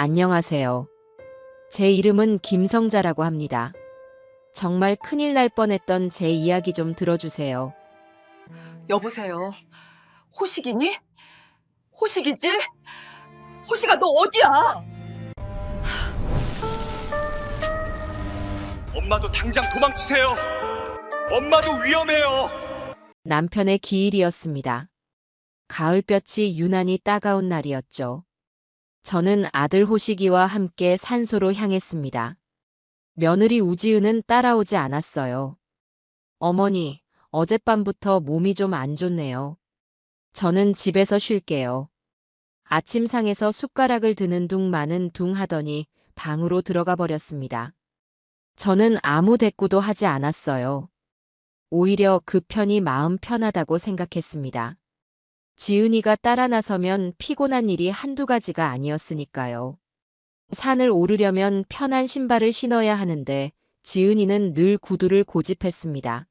안녕하세요. 제 이름은 김성자라고 합니다. 정말 큰일 날 뻔했던 제 이야기 좀 들어주세요. 여보세요. 호식이니? 호식이지? 호식아, 너 어디야? 엄마도 당장 도망치세요. 엄마도 위험해요. 남편의 기일이었습니다. 가을볕이 유난히 따가운 날이었죠. 저는 아들 호식이와 함께 산소로 향했습니다. 며느리 우지은은 따라오지 않았어요. 어머니, 어젯밤부터 몸이 좀 안 좋네요. 저는 집에서 쉴게요. 아침상에서 숟가락을 드는 둥 마는 둥 하더니 방으로 들어가 버렸습니다. 저는 아무 대꾸도 하지 않았어요. 오히려 그 편이 마음 편하다고 생각했습니다. 지은이가 따라 나서면 피곤한 일이 한두 가지가 아니었으니까요. 산을 오르려면 편한 신발을 신어야 하는데 지은이는 늘 구두를 고집했습니다.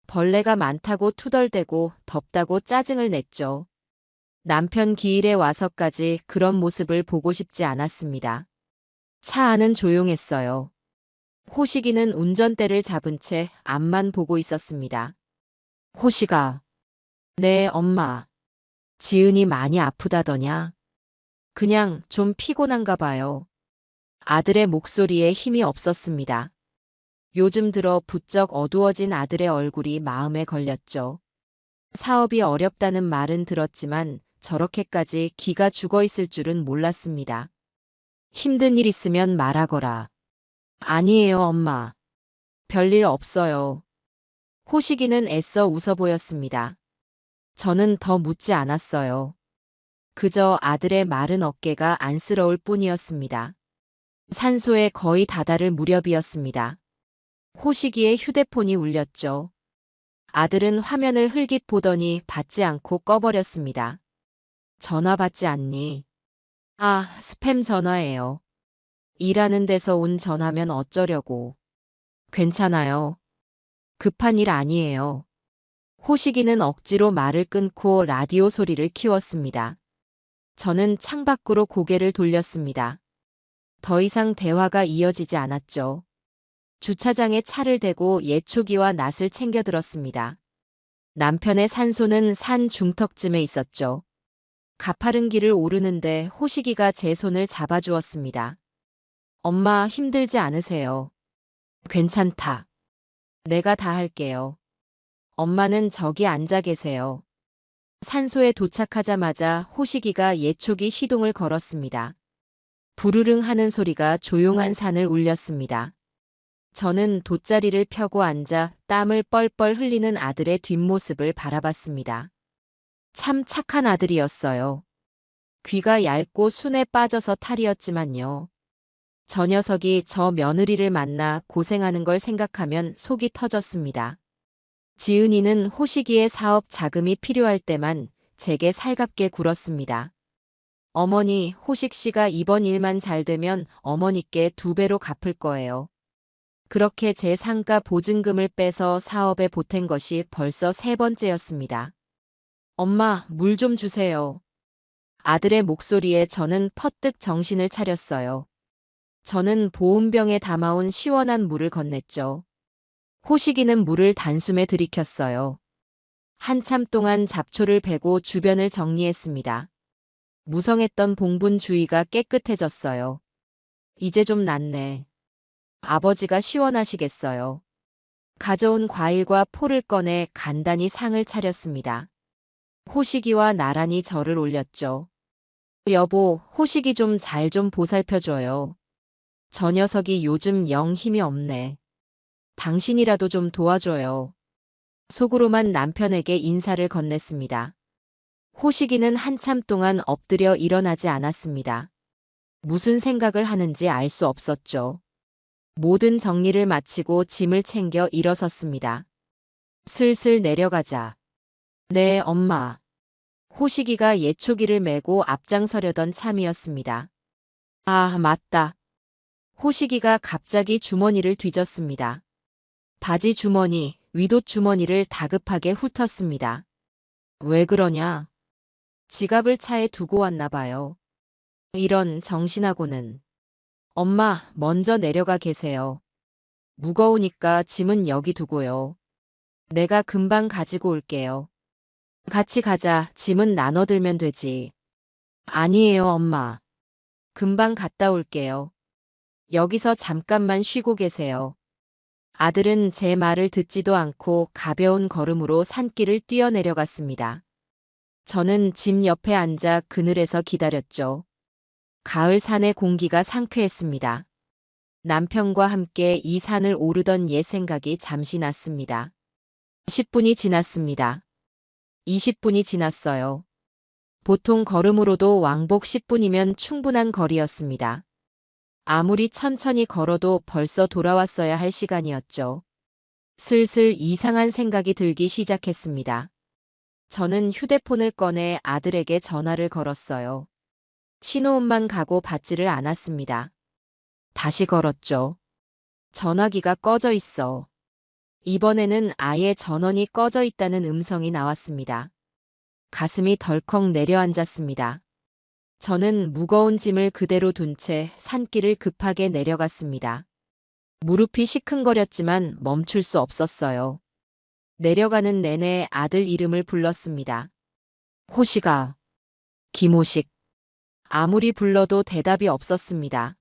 벌레가 많다고 투덜대고 덥다고 짜증을 냈죠. 남편 기일에 와서까지 그런 모습을 보고 싶지 않았습니다. 차 안은 조용했어요. 호식이는 운전대를 잡은 채 앞만 보고 있었습니다. 호식아. 네, 엄마. 지은이 많이 아프다더냐? 그냥 좀 피곤한가 봐요. 아들의 목소리에 힘이 없었습니다. 요즘 들어 부쩍 어두워진 아들의 얼굴이 마음에 걸렸죠. 사업이 어렵다는 말은 들었지만 저렇게까지 기가 죽어 있을 줄은 몰랐습니다. 힘든 일 있으면 말하거라. 아니에요, 엄마. 별일 없어요. 호식이는 애써 웃어 보였습니다. 저는 더 묻지 않았어요. 그저 아들의 마른 어깨가 안쓰러울 뿐이었습니다. 산소에 거의 다다를 무렵이었습니다. 호식이의 휴대폰이 울렸죠. 아들은 화면을 흘깃 보더니 받지 않고 꺼버렸습니다. 전화 받지 않니? 아, 스팸 전화예요. 일하는 데서 온 전화면 어쩌려고. 괜찮아요. 급한 일 아니에요. 호식이는 억지로 말을 끊고 라디오 소리를 키웠습니다. 저는 창밖으로 고개를 돌렸습니다. 더 이상 대화가 이어지지 않았죠. 주차장에 차를 대고 예초기와 낫을 챙겨 들었습니다. 남편의 산소는 산 중턱쯤에 있었죠. 가파른 길을 오르는데 호식이가 제 손을 잡아주었습니다. 엄마 힘들지 않으세요? 괜찮다. 내가 다 할게요. 엄마는 저기 앉아 계세요. 산소에 도착하자마자 호식이가 예초기 시동을 걸었습니다. 부르릉 하는 소리가 조용한 산을 울렸습니다. 저는 돗자리를 펴고 앉아 땀을 뻘뻘 흘리는 아들의 뒷모습을 바라봤습니다. 참 착한 아들이었어요. 귀가 얇고 순에 빠져서 탈이었지만요. 저 녀석이 저 며느리를 만나 고생하는 걸 생각하면 속이 터졌습니다. 지은이는 호식이의 사업 자금이 필요할 때만 제게 살갑게 굴었습니다. 어머니, 호식 씨가 이번 일만 잘 되면 어머니께 2배로 갚을 거예요. 그렇게 제 상가 보증금을 빼서 사업에 보탠 것이 벌써 3번째였습니다. 엄마, 물 좀 주세요. 아들의 목소리에 저는 퍼뜩 정신을 차렸어요. 저는 보온병에 담아온 시원한 물을 건넸죠. 호식이는 물을 단숨에 들이켰어요. 한참 동안 잡초를 베고 주변을 정리했습니다. 무성했던 봉분 주위가 깨끗해졌어요. 이제 좀 낫네. 아버지가 시원하시겠어요. 가져온 과일과 포를 꺼내 간단히 상을 차렸습니다. 호식이와 나란히 저를 올렸죠. 여보, 호식이 좀 잘 좀 보살펴줘요. 저 녀석이 요즘 영 힘이 없네. 당신이라도 좀 도와줘요. 속으로만 남편에게 인사를 건넸습니다. 호식이는 한참 동안 엎드려 일어나지 않았습니다. 무슨 생각을 하는지 알 수 없었죠. 모든 정리를 마치고 짐을 챙겨 일어섰습니다. 슬슬 내려가자. 네, 엄마. 호식이가 예초기를 메고 앞장서려던 참이었습니다. 아, 맞다. 호식이가 갑자기 주머니를 뒤졌습니다. 바지 주머니, 윗옷 주머니를 다급하게 훑었습니다. 왜 그러냐? 지갑을 차에 두고 왔나 봐요. 이런 정신하고는. 엄마, 먼저 내려가 계세요. 무거우니까 짐은 여기 두고요. 내가 금방 가지고 올게요. 같이 가자. 짐은 나눠 들면 되지. 아니에요, 엄마. 금방 갔다 올게요. 여기서 잠깐만 쉬고 계세요. 아들은 제 말을 듣지도 않고 가벼운 걸음으로 산길을 뛰어내려갔습니다. 저는 집 옆에 앉아 그늘에서 기다렸죠. 가을 산의 공기가 상쾌했습니다. 남편과 함께 이 산을 오르던 옛 생각이 잠시 났습니다. 10분이 지났습니다. 20분이 지났어요. 보통 걸음으로도 왕복 10분이면 충분한 거리였습니다. 아무리 천천히 걸어도 벌써 돌아왔어야 할 시간이었죠. 슬슬 이상한 생각이 들기 시작했습니다. 저는 휴대폰을 꺼내 아들에게 전화를 걸었어요. 신호음만 가고 받지를 않았습니다. 다시 걸었죠. 전화기가 꺼져 있어. 이번에는 아예 전원이 꺼져 있다는 음성이 나왔습니다. 가슴이 덜컥 내려앉았습니다. 저는 무거운 짐을 그대로 둔 채 산길을 급하게 내려갔습니다. 무릎이 시큰거렸지만 멈출 수 없었어요. 내려가는 내내 아들 이름을 불렀습니다. 호식아. 김호식. 아무리 불러도 대답이 없었습니다.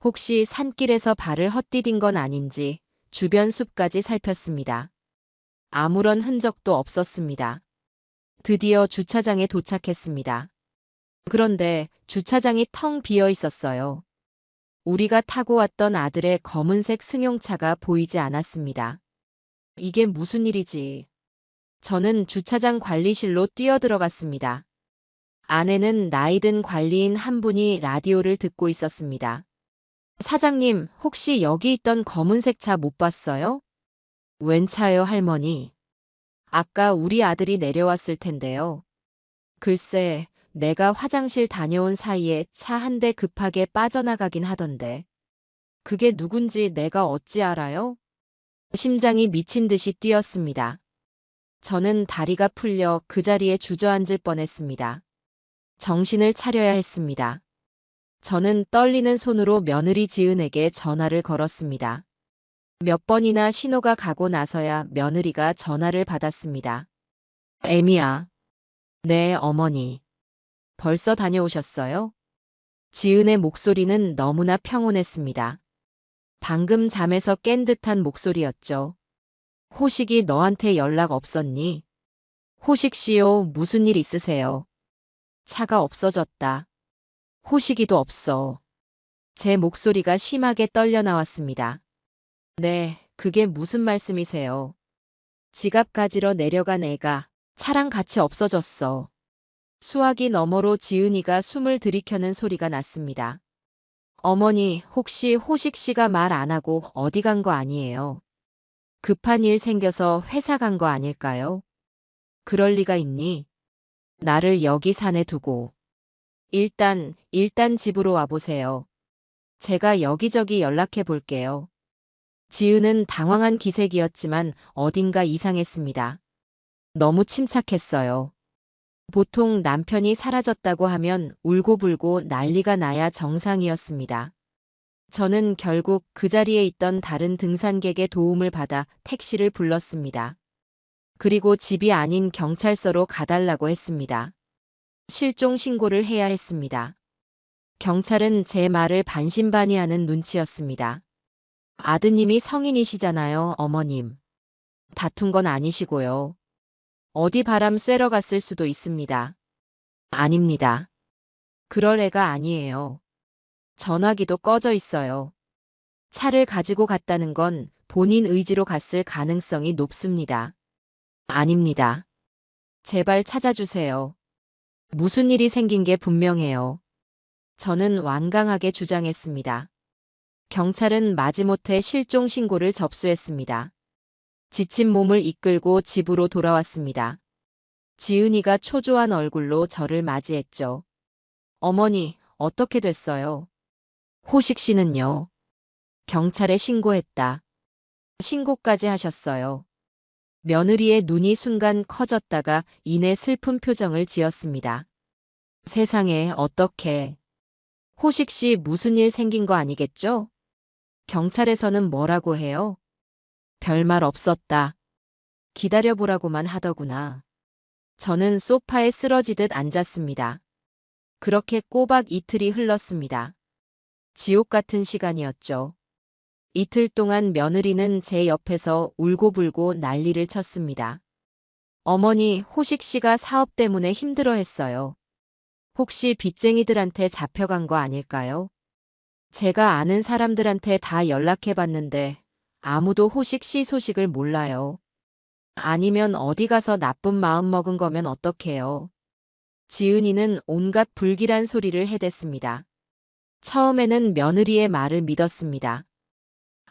혹시 산길에서 발을 헛디딘 건 아닌지 주변 숲까지 살폈습니다. 아무런 흔적도 없었습니다. 드디어 주차장에 도착했습니다. 그런데 주차장이 텅 비어 있었어요. 우리가 타고 왔던 아들의 검은색 승용차가 보이지 않았습니다. 이게 무슨 일이지? 저는 주차장 관리실로 뛰어들어갔습니다. 안에는 나이든 관리인 한 분이 라디오를 듣고 있었습니다. 사장님, 혹시 여기 있던 검은색 차 못 봤어요? 웬 차요, 할머니? 아까 우리 아들이 내려왔을 텐데요. 글쎄, 내가 화장실 다녀온 사이에 차 한 대 급하게 빠져나가긴 하던데. 그게 누군지 내가 어찌 알아요? 심장이 미친 듯이 뛰었습니다. 저는 다리가 풀려 그 자리에 주저앉을 뻔했습니다. 정신을 차려야 했습니다. 저는 떨리는 손으로 며느리 지은에게 전화를 걸었습니다. 몇 번이나 신호가 가고 나서야 며느리가 전화를 받았습니다. 애미야. 네, 어머니. 벌써 다녀오셨어요? 지은의 목소리는 너무나 평온했습니다. 방금 잠에서 깬 듯한 목소리였죠. 호식이 너한테 연락 없었니? 호식 씨요, 무슨 일 있으세요? 차가 없어졌다. 호식이도 없어. 제 목소리가 심하게 떨려 나왔습니다. 네, 그게 무슨 말씀이세요? 지갑 가지러 내려간 애가 차랑 같이 없어졌어. 수화기 너머로 지은이가 숨을 들이켜는 소리가 났습니다. 어머니, 혹시 호식 씨가 말 안 하고 어디 간 거 아니에요? 급한 일 생겨서 회사 간 거 아닐까요? 그럴 리가 있니? 나를 여기 산에 두고. 일단 집으로 와보세요. 제가 여기저기 연락해 볼게요. 지은은 당황한 기색이었지만 어딘가 이상했습니다. 너무 침착했어요. 보통 남편이 사라졌다고 하면 울고불고 난리가 나야 정상이었습니다. 저는 결국 그 자리에 있던 다른 등산객의 도움을 받아 택시를 불렀습니다. 그리고 집이 아닌 경찰서로 가달라고 했습니다. 실종 신고를 해야 했습니다. 경찰은 제 말을 반신반의하는 눈치였습니다. 아드님이 성인이시잖아요, 어머님. 다툰 건 아니시고요. 어디 바람 쐬러 갔을 수도 있습니다. 아닙니다. 그럴 애가 아니에요. 전화기도 꺼져 있어요. 차를 가지고 갔다는 건 본인 의지로 갔을 가능성이 높습니다. 아닙니다. 제발 찾아주세요. 무슨 일이 생긴 게 분명해요. 저는 완강하게 주장했습니다. 경찰은 마지못해 실종 신고를 접수했습니다. 지친 몸을 이끌고 집으로 돌아왔습니다. 지은이가 초조한 얼굴로 저를 맞이했죠. 어머니, 어떻게 됐어요? 호식 씨는요? 경찰에 신고했다. 신고까지 하셨어요. 며느리의 눈이 순간 커졌다가 이내 슬픈 표정을 지었습니다. 세상에, 어떻게. 호식 씨 무슨 일 생긴 거 아니겠죠? 경찰에서는 뭐라고 해요? 별말 없었다. 기다려보라고만 하더구나. 저는 소파에 쓰러지듯 앉았습니다. 그렇게 꼬박 이틀이 흘렀습니다. 지옥 같은 시간이었죠. 이틀 동안 며느리는 제 옆에서 울고불고 난리를 쳤습니다. 어머니, 호식 씨가 사업 때문에 힘들어했어요. 혹시 빚쟁이들한테 잡혀간 거 아닐까요? 제가 아는 사람들한테 다 연락해봤는데 아무도 호식 씨 소식을 몰라요. 아니면 어디 가서 나쁜 마음 먹은 거면 어떡해요. 지은이는 온갖 불길한 소리를 해댔습니다. 처음에는 며느리의 말을 믿었습니다.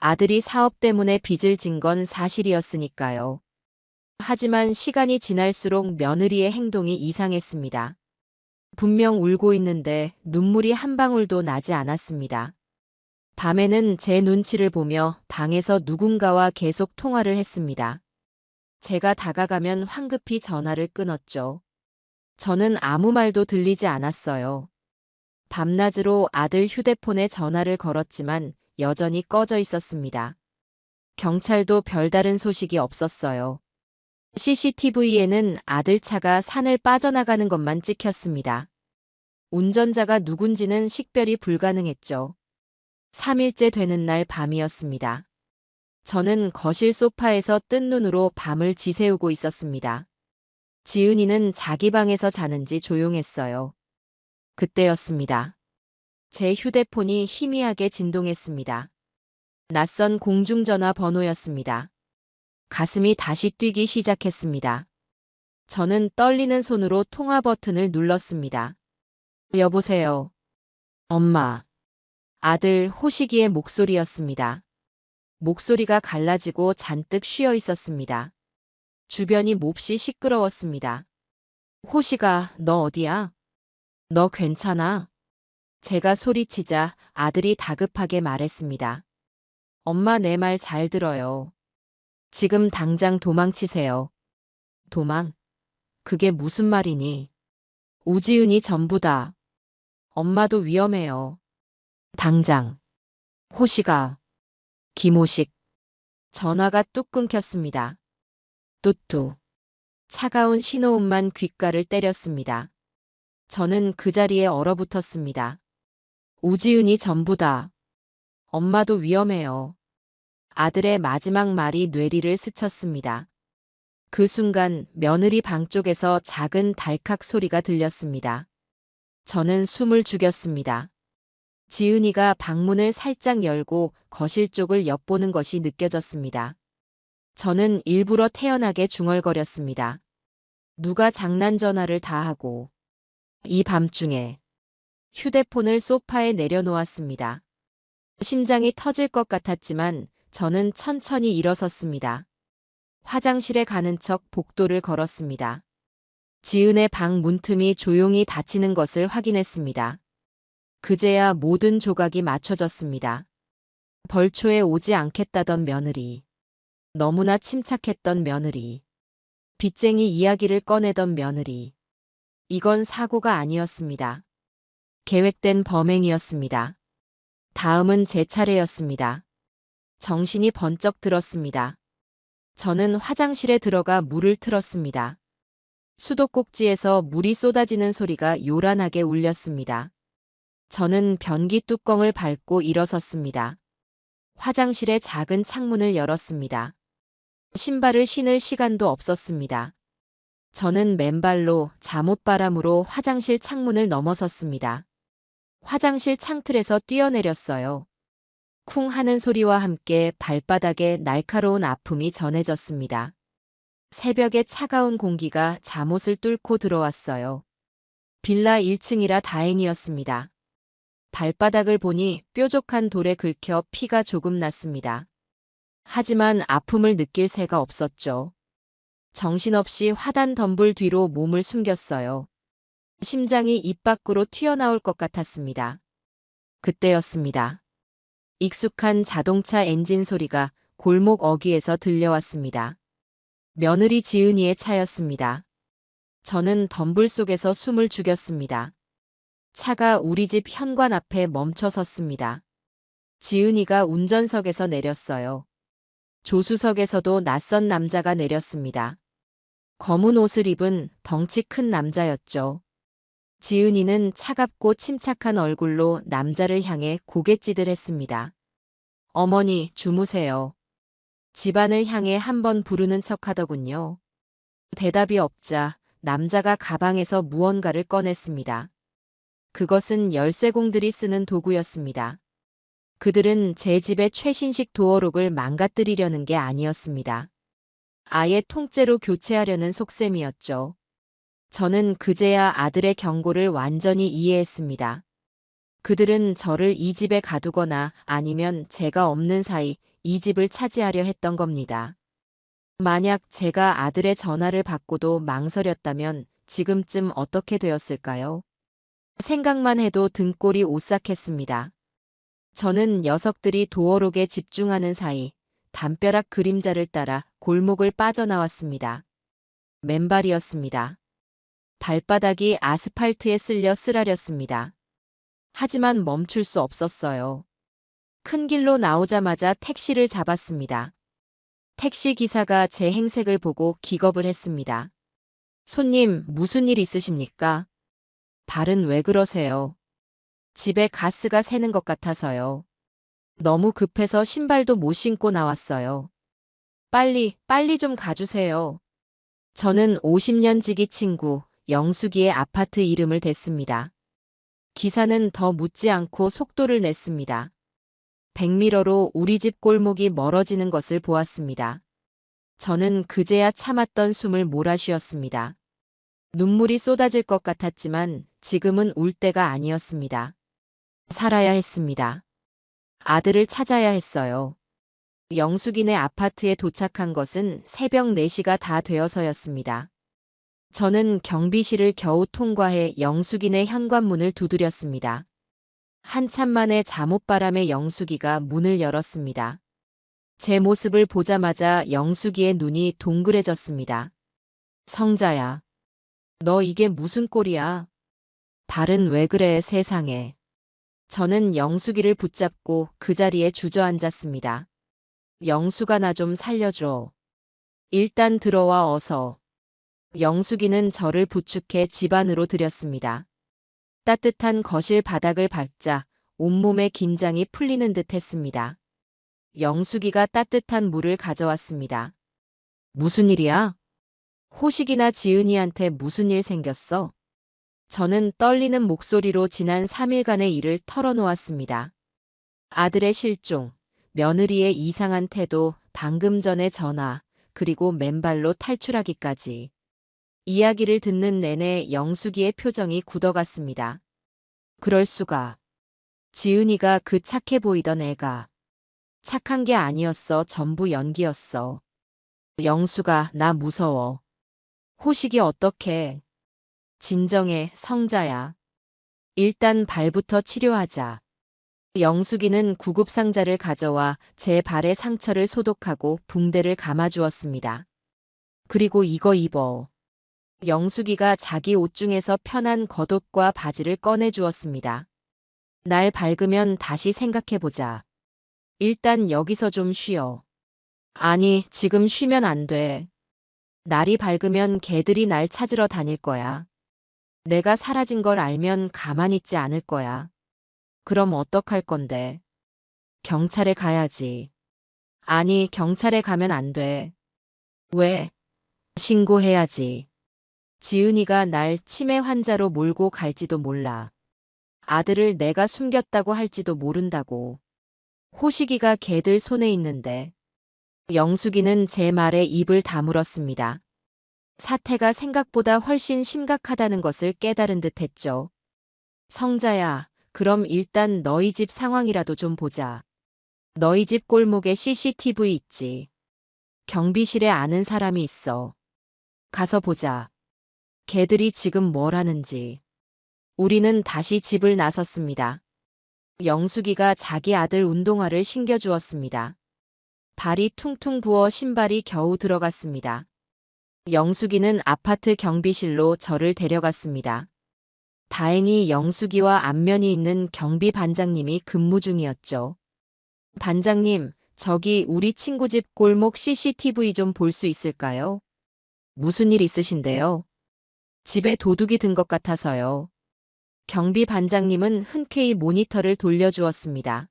아들이 사업 때문에 빚을 진 건 사실이었으니까요. 하지만 시간이 지날수록 며느리의 행동이 이상했습니다. 분명 울고 있는데 눈물이 한 방울도 나지 않았습니다. 밤에는 제 눈치를 보며 방에서 누군가와 계속 통화를 했습니다. 제가 다가가면 황급히 전화를 끊었죠. 저는 아무 말도 들리지 않았어요. 밤낮으로 아들 휴대폰에 전화를 걸었지만 여전히 꺼져 있었습니다. 경찰도 별다른 소식이 없었어요. CCTV에는 아들 차가 산을 빠져나가는 것만 찍혔습니다. 운전자가 누군지는 식별이 불가능했죠. 3일째 되는 날 밤이었습니다. 저는 거실 소파에서 뜬 눈으로 밤을 지새우고 있었습니다. 지은이는 자기 방에서 자는지 조용했어요. 그때였습니다. 제 휴대폰이 희미하게 진동했습니다. 낯선 공중전화 번호였습니다. 가슴이 다시 뛰기 시작했습니다. 저는 떨리는 손으로 통화 버튼을 눌렀습니다. 여보세요. 엄마. 아들 호식이의 목소리였습니다. 목소리가 갈라지고 잔뜩 쉬어 있었습니다. 주변이 몹시 시끄러웠습니다. 호식아, 너 어디야? 너 괜찮아? 제가 소리치자 아들이 다급하게 말했습니다. 엄마 내 말 잘 들어요. 지금 당장 도망치세요. 도망? 그게 무슨 말이니? 우지은이 전부다. 엄마도 위험해요. 당장. 호식아. 김호식. 전화가 뚝 끊겼습니다. 뚜뚜. 차가운 신호음만 귓가를 때렸습니다. 저는 그 자리에 얼어붙었습니다. 우지은이 전부다. 엄마도 위험해요. 아들의 마지막 말이 뇌리를 스쳤습니다. 그 순간 며느리 방 쪽에서 작은 달칵 소리가 들렸습니다. 저는 숨을 죽였습니다. 지은이가 방문을 살짝 열고 거실 쪽을 엿보는 것이 느껴졌습니다. 저는 일부러 태연하게 중얼거렸습니다. 누가 장난 전화를 다 하고. 이 밤중에 휴대폰을 소파에 내려놓았습니다. 심장이 터질 것 같았지만 저는 천천히 일어섰습니다. 화장실에 가는 척 복도를 걸었습니다. 지은의 방 문틈이 조용히 닫히는 것을 확인했습니다. 그제야 모든 조각이 맞춰졌습니다. 벌초에 오지 않겠다던 며느리. 너무나 침착했던 며느리. 빚쟁이 이야기를 꺼내던 며느리. 이건 사고가 아니었습니다. 계획된 범행이었습니다. 다음은 제 차례였습니다. 정신이 번쩍 들었습니다. 저는 화장실에 들어가 물을 틀었습니다. 수도꼭지에서 물이 쏟아지는 소리가 요란하게 울렸습니다. 저는 변기 뚜껑을 밟고 일어섰습니다. 화장실의 작은 창문을 열었습니다. 신발을 신을 시간도 없었습니다. 저는 맨발로 잠옷바람으로 화장실 창문을 넘어섰습니다. 화장실 창틀에서 뛰어내렸어요. 쿵 하는 소리와 함께 발바닥에 날카로운 아픔이 전해졌습니다. 새벽의 차가운 공기가 잠옷을 뚫고 들어왔어요. 빌라 1층이라 다행이었습니다. 발바닥을 보니 뾰족한 돌에 긁혀 피가 조금 났습니다. 하지만 아픔을 느낄 새가 없었죠. 정신없이 화단 덤불 뒤로 몸을 숨겼어요. 심장이 입 밖으로 튀어나올 것 같았습니다. 그때였습니다. 익숙한 자동차 엔진 소리가 골목 어귀에서 들려왔습니다. 며느리 지은이의 차였습니다. 저는 덤불 속에서 숨을 죽였습니다. 차가 우리 집 현관 앞에 멈춰 섰습니다. 지은이가 운전석에서 내렸어요. 조수석에서도 낯선 남자가 내렸습니다. 검은 옷을 입은 덩치 큰 남자였죠. 지은이는 차갑고 침착한 얼굴로 남자를 향해 고갯짓을 어머니, 주무세요. 집안을 향해 한 번 부르는 척 하더군요. 대답이 없자 남자가 가방에서 무언가를 꺼냈습니다. 그것은 열쇠공들이 쓰는 도구였습니다. 그들은 제 집의 최신식 도어록을 망가뜨리려는 게 아니었습니다. 아예 통째로 교체하려는 속셈이었죠. 저는 그제야 아들의 경고를 완전히 이해했습니다. 그들은 저를 이 집에 가두거나 아니면 제가 없는 사이 이 집을 차지하려 했던 겁니다. 만약 제가 아들의 전화를 받고도 망설였다면 지금쯤 어떻게 되었을까요? 생각만 해도 등골이 오싹했습니다. 저는 녀석들이 도어록에 집중하는 사이 담벼락 그림자를 따라 골목을 빠져나왔습니다. 맨발이었습니다. 발바닥이 아스팔트에 쓸려 쓰라렸습니다. 하지만 멈출 수 없었어요. 큰 길로 나오자마자 택시를 잡았습니다. 택시 기사가 제 행색을 보고 기겁을 했습니다. 손님, 무슨 일 있으십니까? 발은 왜 그러세요? 집에 가스가 새는 것 같아서요. 너무 급해서 신발도 못 신고 나왔어요. 빨리 좀 가주세요. 저는 50년 지기 친구 영숙이의 아파트 이름을 댔습니다. 기사는 더 묻지 않고 속도를 냈습니다. 100미러로 우리 집 골목이 멀어지는 것을 보았습니다. 저는 그제야 참았던 숨을 몰아쉬었습니다. 눈물이 쏟아질 것 같았지만 지금은 울 때가 아니었습니다. 살아야 했습니다. 아들을 찾아야 했어요. 영숙이네 아파트에 도착한 것은 새벽 4시가 다 되어서였습니다. 저는 경비실을 겨우 통과해 영숙이네 현관문을 두드렸습니다. 한참 만에 잠옷바람에 영숙이가 문을 열었습니다. 제 모습을 보자마자 영숙이의 눈이 동그래졌습니다. 성자야. 너 이게 무슨 꼴이야? 발은 왜 그래 세상에. 저는 영숙이를 붙잡고 그 자리에 주저앉았습니다. 영숙아 나 좀 살려줘. 일단 들어와 어서. 영숙이는 저를 부축해 집 안으로 들였습니다. 따뜻한 거실 바닥을 밟자 온몸의 긴장이 풀리는 듯 했습니다. 영숙이가 따뜻한 물을 가져왔습니다. 무슨 일이야? 호식이나 지은이한테 무슨 일 생겼어? 저는 떨리는 목소리로 지난 3일간의 일을 털어놓았습니다. 아들의 실종, 며느리의 이상한 태도, 방금 전의 전화, 그리고 맨발로 탈출하기까지. 이야기를 듣는 내내 영숙이의 표정이 굳어갔습니다. 그럴 수가. 지은이가 그 착해 보이던 애가. 착한 게 아니었어. 전부 연기였어. 영숙아, 나 무서워. 호식이 어떡해. 진정해, 성자야. 일단 발부터 치료하자. 영숙이는 구급상자를 가져와 제 발의 상처를 소독하고 붕대를 감아주었습니다. 그리고 이거 입어. 영숙이가 자기 옷 중에서 편한 겉옷과 바지를 꺼내주었습니다. 날 밝으면 다시 생각해보자. 일단 여기서 좀 쉬어. 아니, 지금 쉬면 안 돼. 날이 밝으면 개들이 날 찾으러 다닐 거야. 내가 사라진 걸 알면 가만히 있지 않을 거야. 그럼 어떡할 건데? 경찰에 가야지. 아니, 경찰에 가면 안 돼. 왜? 신고해야지. 지은이가 날 치매 환자로 몰고 갈지도 몰라. 아들을 내가 숨겼다고 할지도 모른다고. 호식이가 걔들 손에 있는데. 영숙이는 제 말에 입을 다물었습니다. 사태가 생각보다 훨씬 심각하다는 것을 깨달은 듯 했죠. 성자야, 그럼 일단 너희 집 상황이라도 좀 보자. 너희 집 골목에 CCTV 있지. 경비실에 아는 사람이 있어. 가서 보자. 걔들이 지금 뭘 하는지. 우리는 다시 집을 나섰습니다. 영숙이가 자기 아들 운동화를 신겨주었습니다. 발이 퉁퉁 부어 신발이 겨우 들어갔습니다. 영숙이는 아파트 경비실로 저를 데려갔습니다. 다행히 영숙이와 안면이 있는 경비 반장님이 근무 중이었죠. 반장님, 저기 우리 친구 집 골목 CCTV 좀 볼 수 있을까요? 무슨 일 있으신데요? 집에 도둑이 든 것 같아서요. 경비 반장님은 흔쾌히 모니터를 돌려주었습니다.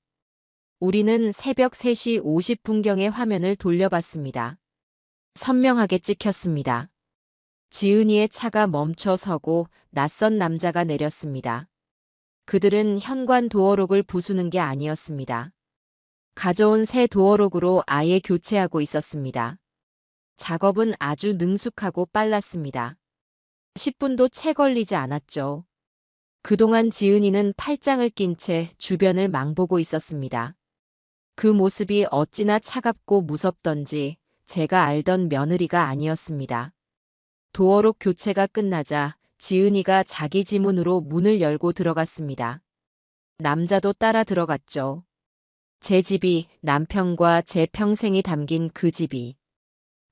우리는 새벽 3시 50분경에 화면을 돌려봤습니다. 선명하게 찍혔습니다. 지은이의 차가 멈춰 서고 낯선 남자가 내렸습니다. 그들은 현관 도어록을 부수는 게 아니었습니다. 가져온 새 도어록으로 아예 교체하고 있었습니다. 작업은 아주 능숙하고 빨랐습니다. 10분도 채 걸리지 않았죠. 그동안 지은이는 팔짱을 낀 채 주변을 망보고 있었습니다. 그 모습이 어찌나 차갑고 무섭던지 제가 알던 며느리가 아니었습니다. 도어록 교체가 끝나자 지은이가 자기 지문으로 문을 열고 들어갔습니다. 남자도 따라 들어갔죠. 제 집이, 남편과 제 평생이 담긴 그 집이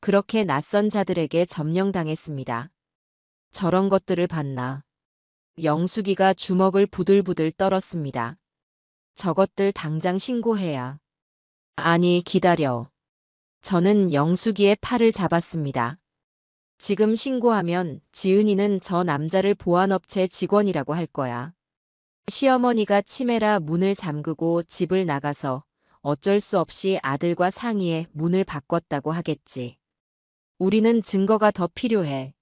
그렇게 낯선 자들에게 점령당했습니다. 저런 것들을 봤나. 영숙이가 주먹을 부들부들 떨었습니다. 저것들 당장 신고해야. 아니, 기다려. 저는 영숙이의 팔을 잡았습니다. 지금 신고하면 지은이는 저 남자를 보안업체 직원이라고 할 거야. 시어머니가 치매라 문을 잠그고 집을 나가서 어쩔 수 없이 아들과 상의해 문을 바꿨다고 하겠지. 우리는 증거가 더 필요해.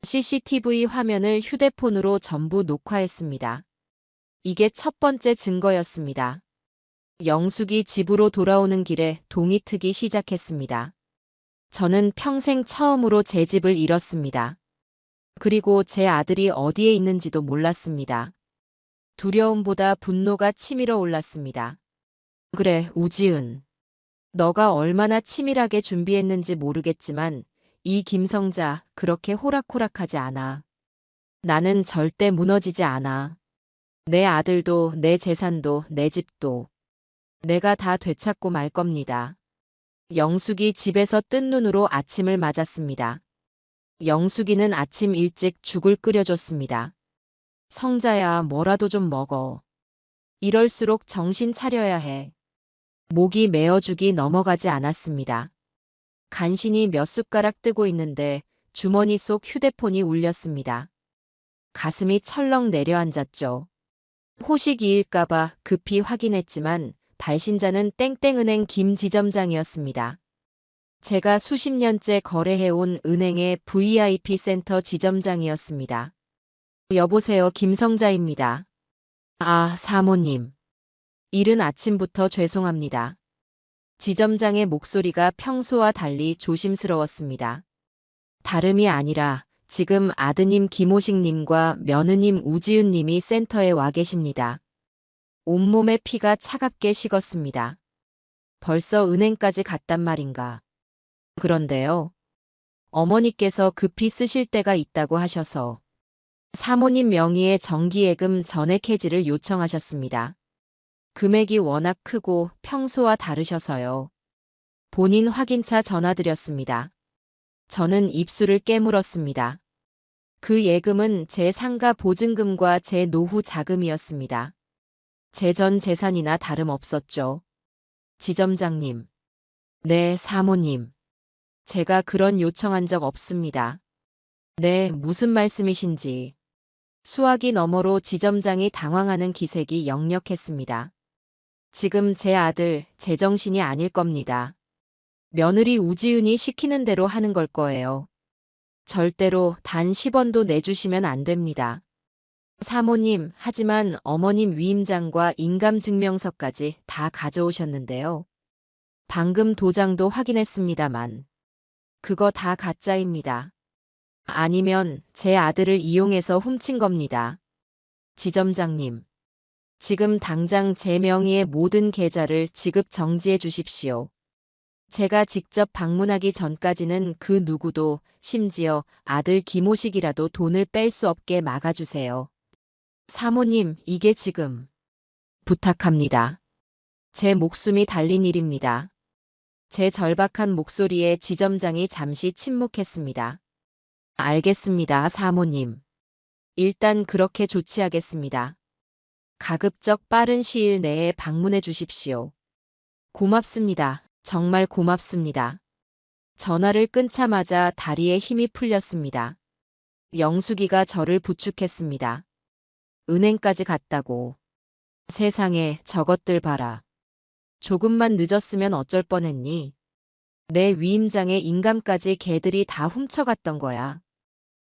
CCTV 화면을 휴대폰으로 전부 녹화했습니다. 이게 첫 번째 증거였습니다. 영숙이 집으로 돌아오는 길에 동이 트기 시작했습니다. 저는 평생 처음으로 제 집을 잃었습니다. 그리고 제 아들이 어디에 있는지도 몰랐습니다. 두려움보다 분노가 치밀어 올랐습니다. 그래, 우지은. 너가 얼마나 치밀하게 준비했는지 모르겠지만 이 김성자 그렇게 호락호락하지 않아. 나는 절대 무너지지 않아. 내 아들도 내 재산도 내 집도 내가 다 되찾고 말 겁니다. 영숙이 집에서 뜬 눈으로 아침을 맞았습니다. 영숙이는 아침 일찍 죽을 끓여줬습니다. 성자야, 뭐라도 좀 먹어. 이럴수록 정신 차려야 해. 목이 메어 죽이 넘어가지 않았습니다. 간신히 몇 숟가락 뜨고 있는데 주머니 속 휴대폰이 울렸습니다. 가슴이 철렁 내려앉았죠. 호식이일까봐 급히 확인했지만 발신자는 땡땡은행 김 지점장이었습니다. 제가 수십 년째 거래해온 은행의 VIP 센터 지점장이었습니다. 여보세요, 김성자입니다. 아, 사모님. 이른 아침부터 죄송합니다. 지점장의 목소리가 평소와 달리 조심스러웠습니다. 다름이 아니라 지금 아드님 김호식님과 며느님 우지은님이 센터에 와 계십니다. 온몸에 피가 차갑게 식었습니다. 벌써 은행까지 갔단 말인가. 그런데요. 어머니께서 급히 쓰실 때가 있다고 하셔서 사모님 명의의 정기예금 전액 해지를 요청하셨습니다. 금액이 워낙 크고 평소와 다르셔서요. 본인 확인차 전화드렸습니다. 저는 입술을 깨물었습니다. 그 예금은 제 상가 보증금과 제 노후 자금이었습니다. 제 전 재산이나 다름없었죠. 지점장님. 네, 사모님. 제가 그런 요청한 적 없습니다. 네, 무슨 말씀이신지. 수화기 너머로 지점장이 당황하는 기색이 역력했습니다. 지금 제 아들, 제정신이 아닐 겁니다. 며느리 우지은이 시키는 대로 하는 걸 거예요. 절대로 단 10원도 내주시면 안 됩니다. 사모님, 하지만 어머님 위임장과 인감증명서까지 다 가져오셨는데요. 방금 도장도 확인했습니다만. 그거 다 가짜입니다. 아니면 제 아들을 이용해서 훔친 겁니다. 지점장님. 지금 당장 제 명의의 모든 계좌를 지급 정지해 주십시오. 제가 직접 방문하기 전까지는 그 누구도, 심지어 아들 김호식이라도 돈을 뺄 수 없게 막아주세요. 사모님, 이게 지금. 부탁합니다. 제 목숨이 달린 일입니다. 제 절박한 목소리에 지점장이 잠시 침묵했습니다. 알겠습니다, 사모님. 일단 그렇게 조치하겠습니다. 가급적 빠른 시일 내에 방문해 주십시오. 고맙습니다. 정말 고맙습니다. 전화를 끊자마자 다리에 힘이 풀렸습니다. 영숙이가 저를 부축했습니다. 은행까지 갔다고. 세상에 저것들 봐라. 조금만 늦었으면 어쩔 뻔했니? 내 위임장에 인감까지 걔들이 다 훔쳐갔던 거야.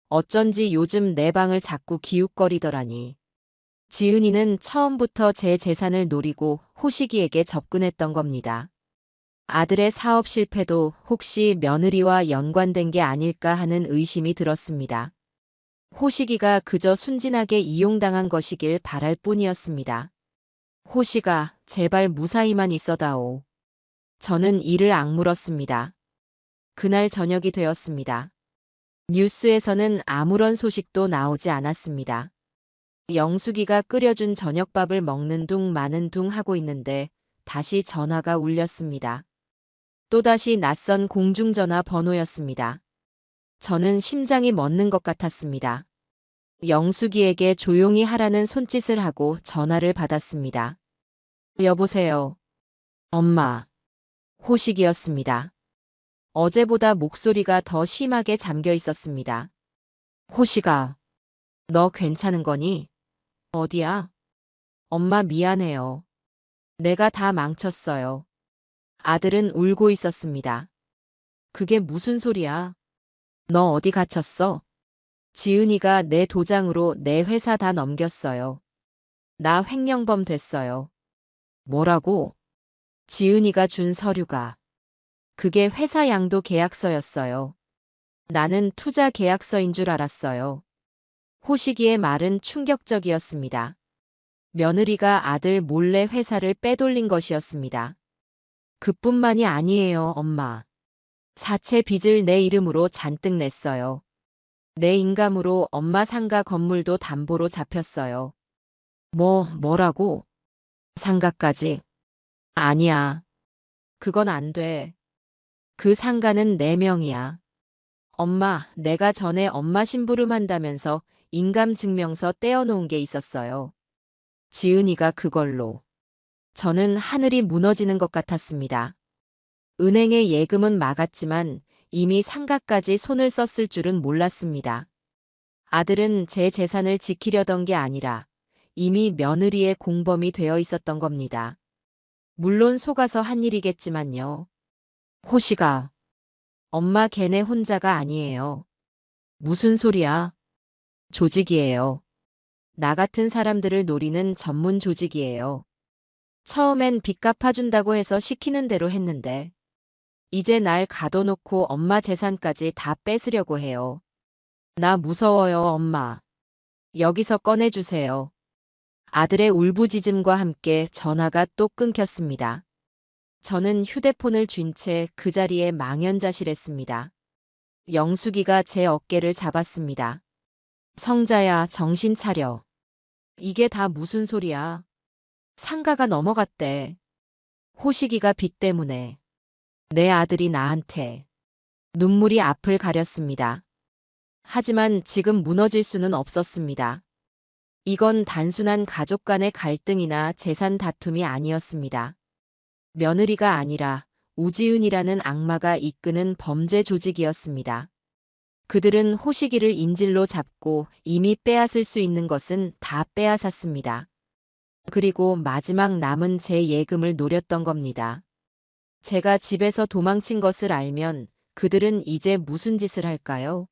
어쩐지 요즘 내 방을 자꾸 기웃거리더라니. 지은이는 처음부터 제 재산을 노리고 호식이에게 접근했던 겁니다. 아들의 사업 실패도 혹시 며느리와 연관된 게 아닐까 하는 의심이 들었습니다. 호식이가 그저 순진하게 이용당한 것이길 바랄 뿐이었습니다. 호식아, 제발 무사히만 있어다오. 저는 이를 악물었습니다. 그날 저녁이 되었습니다. 뉴스에서는 아무런 소식도 나오지 않았습니다. 영숙이가 끓여준 저녁밥을 먹는 둥 마는 둥 하고 있는데 다시 전화가 울렸습니다. 또다시 낯선 공중전화 번호였습니다. 저는 심장이 멎는 것 같았습니다. 영숙이에게 조용히 하라는 손짓을 하고 전화를 받았습니다. 여보세요. 엄마. 호식이었습니다. 어제보다 목소리가 더 심하게 잠겨 있었습니다. 호식아, 너 괜찮은 거니? 어디야? 엄마 미안해요. 내가 다 망쳤어요. 아들은 울고 있었습니다. 그게 무슨 소리야? 너 어디 갇혔어? 지은이가 내 도장으로 내 회사 다 넘겼어요. 나 횡령범 됐어요. 뭐라고? 지은이가 준 서류가. 그게 회사 양도 계약서였어요. 나는 투자 계약서인 줄 알았어요. 호식이의 말은 충격적이었습니다. 며느리가 아들 몰래 회사를 빼돌린 것이었습니다. 그뿐만이 아니에요, 엄마. 사채 빚을 내 이름으로 잔뜩 냈어요. 내 인감으로 엄마 상가 건물도 담보로 잡혔어요. 뭐라고? 상가까지? 아니야. 그건 안 돼. 그 상가는 내 명이야. 엄마, 내가 전에 엄마 심부름한다면서 인감증명서 떼어놓은 게 있었어요. 지은이가 그걸로. 저는 하늘이 무너지는 것 같았습니다. 은행의 예금은 막았지만 이미 상가까지 손을 썼을 줄은 몰랐습니다. 아들은 제 재산을 지키려던 게 아니라 이미 며느리의 공범이 되어 있었던 겁니다. 물론 속아서 한 일이겠지만요. 호식아, 엄마 걔네 혼자가 아니에요. 무슨 소리야? 조직이에요. 나 같은 사람들을 노리는 전문 조직이에요. 처음엔 빚 갚아준다고 해서 시키는 대로 했는데 이제 날 가둬놓고 엄마 재산까지 다 뺏으려고 해요. 나 무서워요, 엄마. 여기서 꺼내주세요. 아들의 울부짖음과 함께 전화가 또 끊겼습니다. 저는 휴대폰을 쥔 채 그 자리에 망연자실했습니다. 영숙이가 제 어깨를 잡았습니다. 성자야, 정신 차려. 이게 다 무슨 소리야? 상가가 넘어갔대. 호식이가 빚 때문에. 내 아들이 나한테. 눈물이 앞을 가렸습니다. 하지만 지금 무너질 수는 없었습니다. 이건 단순한 가족 간의 갈등이나 재산 다툼이 아니었습니다. 며느리가 아니라 우지은이라는 악마가 이끄는 범죄 조직이었습니다. 그들은 호식이를 인질로 잡고 이미 빼앗을 수 있는 것은 다 빼앗았습니다. 그리고 마지막 남은 제 예금을 노렸던 겁니다. 제가 집에서 도망친 것을 알면 그들은 이제 무슨 짓을 할까요?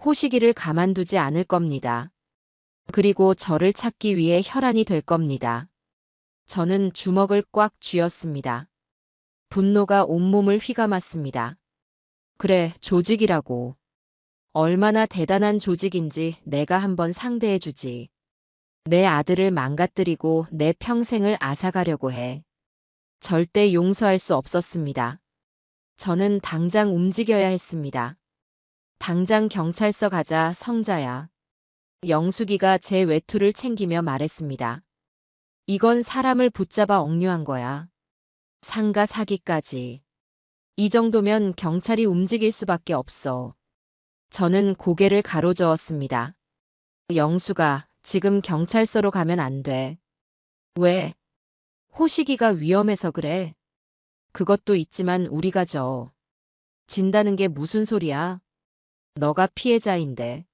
호식이를 가만두지 않을 겁니다. 그리고 저를 찾기 위해 혈안이 될 겁니다. 저는 주먹을 꽉 쥐었습니다. 분노가 온몸을 휘감았습니다. 그래, 조직이라고. 얼마나 대단한 조직인지 내가 한번 상대해주지. 내 아들을 망가뜨리고 내 평생을 앗아가려고 해. 절대 용서할 수 없었습니다. 저는 당장 움직여야 했습니다. 당장 경찰서 가자, 성자야. 영숙이가 제 외투를 챙기며 말했습니다. 이건 사람을 붙잡아 억류한 거야. 상가 사기까지. 이 정도면 경찰이 움직일 수밖에 없어. 저는 고개를 가로저었습니다. 영수가 지금 경찰서로 가면 안 돼. 왜? 호식이가 위험해서 그래. 그것도 있지만 우리가 진다는 게 무슨 소리야? 너가 피해자인데.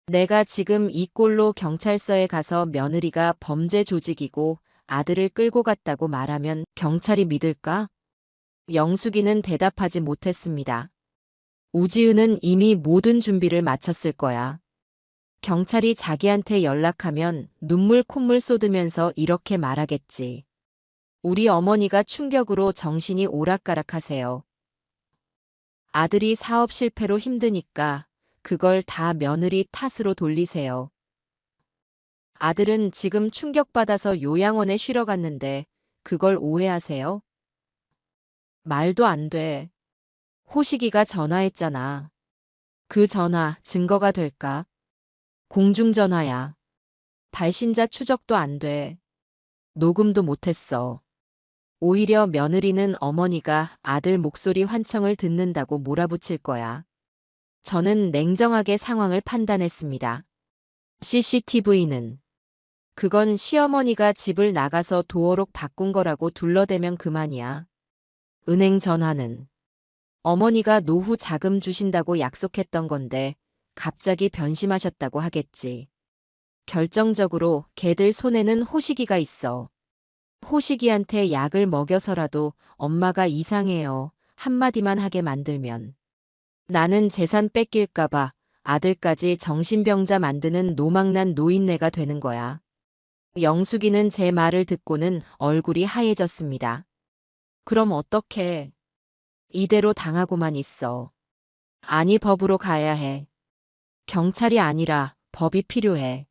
내가 지금 이 꼴로 경찰서에 가서 며느리가 범죄 조직이고 아들을 끌고 갔다고 말하면 경찰이 믿을까? 영숙이는 대답하지 못했습니다. 우지은은 이미 모든 준비를 마쳤을 거야. 경찰이 자기한테 연락하면 눈물 콧물 쏟으면서 이렇게 말하겠지. 우리 어머니가 충격으로 정신이 오락가락하세요. 아들이 사업 실패로 힘드니까 그걸 다 며느리 탓으로 돌리세요. 아들은 지금 충격받아서 요양원에 쉬러 갔는데 그걸 오해하세요? 말도 안 돼. 호식이가 전화했잖아. 그 전화 증거가 될까? 공중전화야. 발신자 추적도 안 돼. 녹음도 못했어. 오히려 며느리는 어머니가 아들 목소리 환청을 듣는다고 몰아붙일 거야. 저는 냉정하게 상황을 판단했습니다. CCTV는 그건 시어머니가 집을 나가서 도어록 바꾼 거라고 둘러대면 그만이야. 은행 전화는 어머니가 노후 자금 주신다고 약속했던 건데 갑자기 변심하셨다고 하겠지. 결정적으로 걔들 손에는 호식이가 있어. 호식이한테 약을 먹여서라도 엄마가 이상해요 한마디만 하게 만들면 나는 재산 뺏길까봐 아들까지 정신병자 만드는 노망난 노인네가 되는 거야. 영숙이는 제 말을 듣고는 얼굴이 하얘졌습니다. 그럼 어떡해? 이대로 당하고만 있어. 아니 법으로 가야 해. 경찰이 아니라 법이 필요해.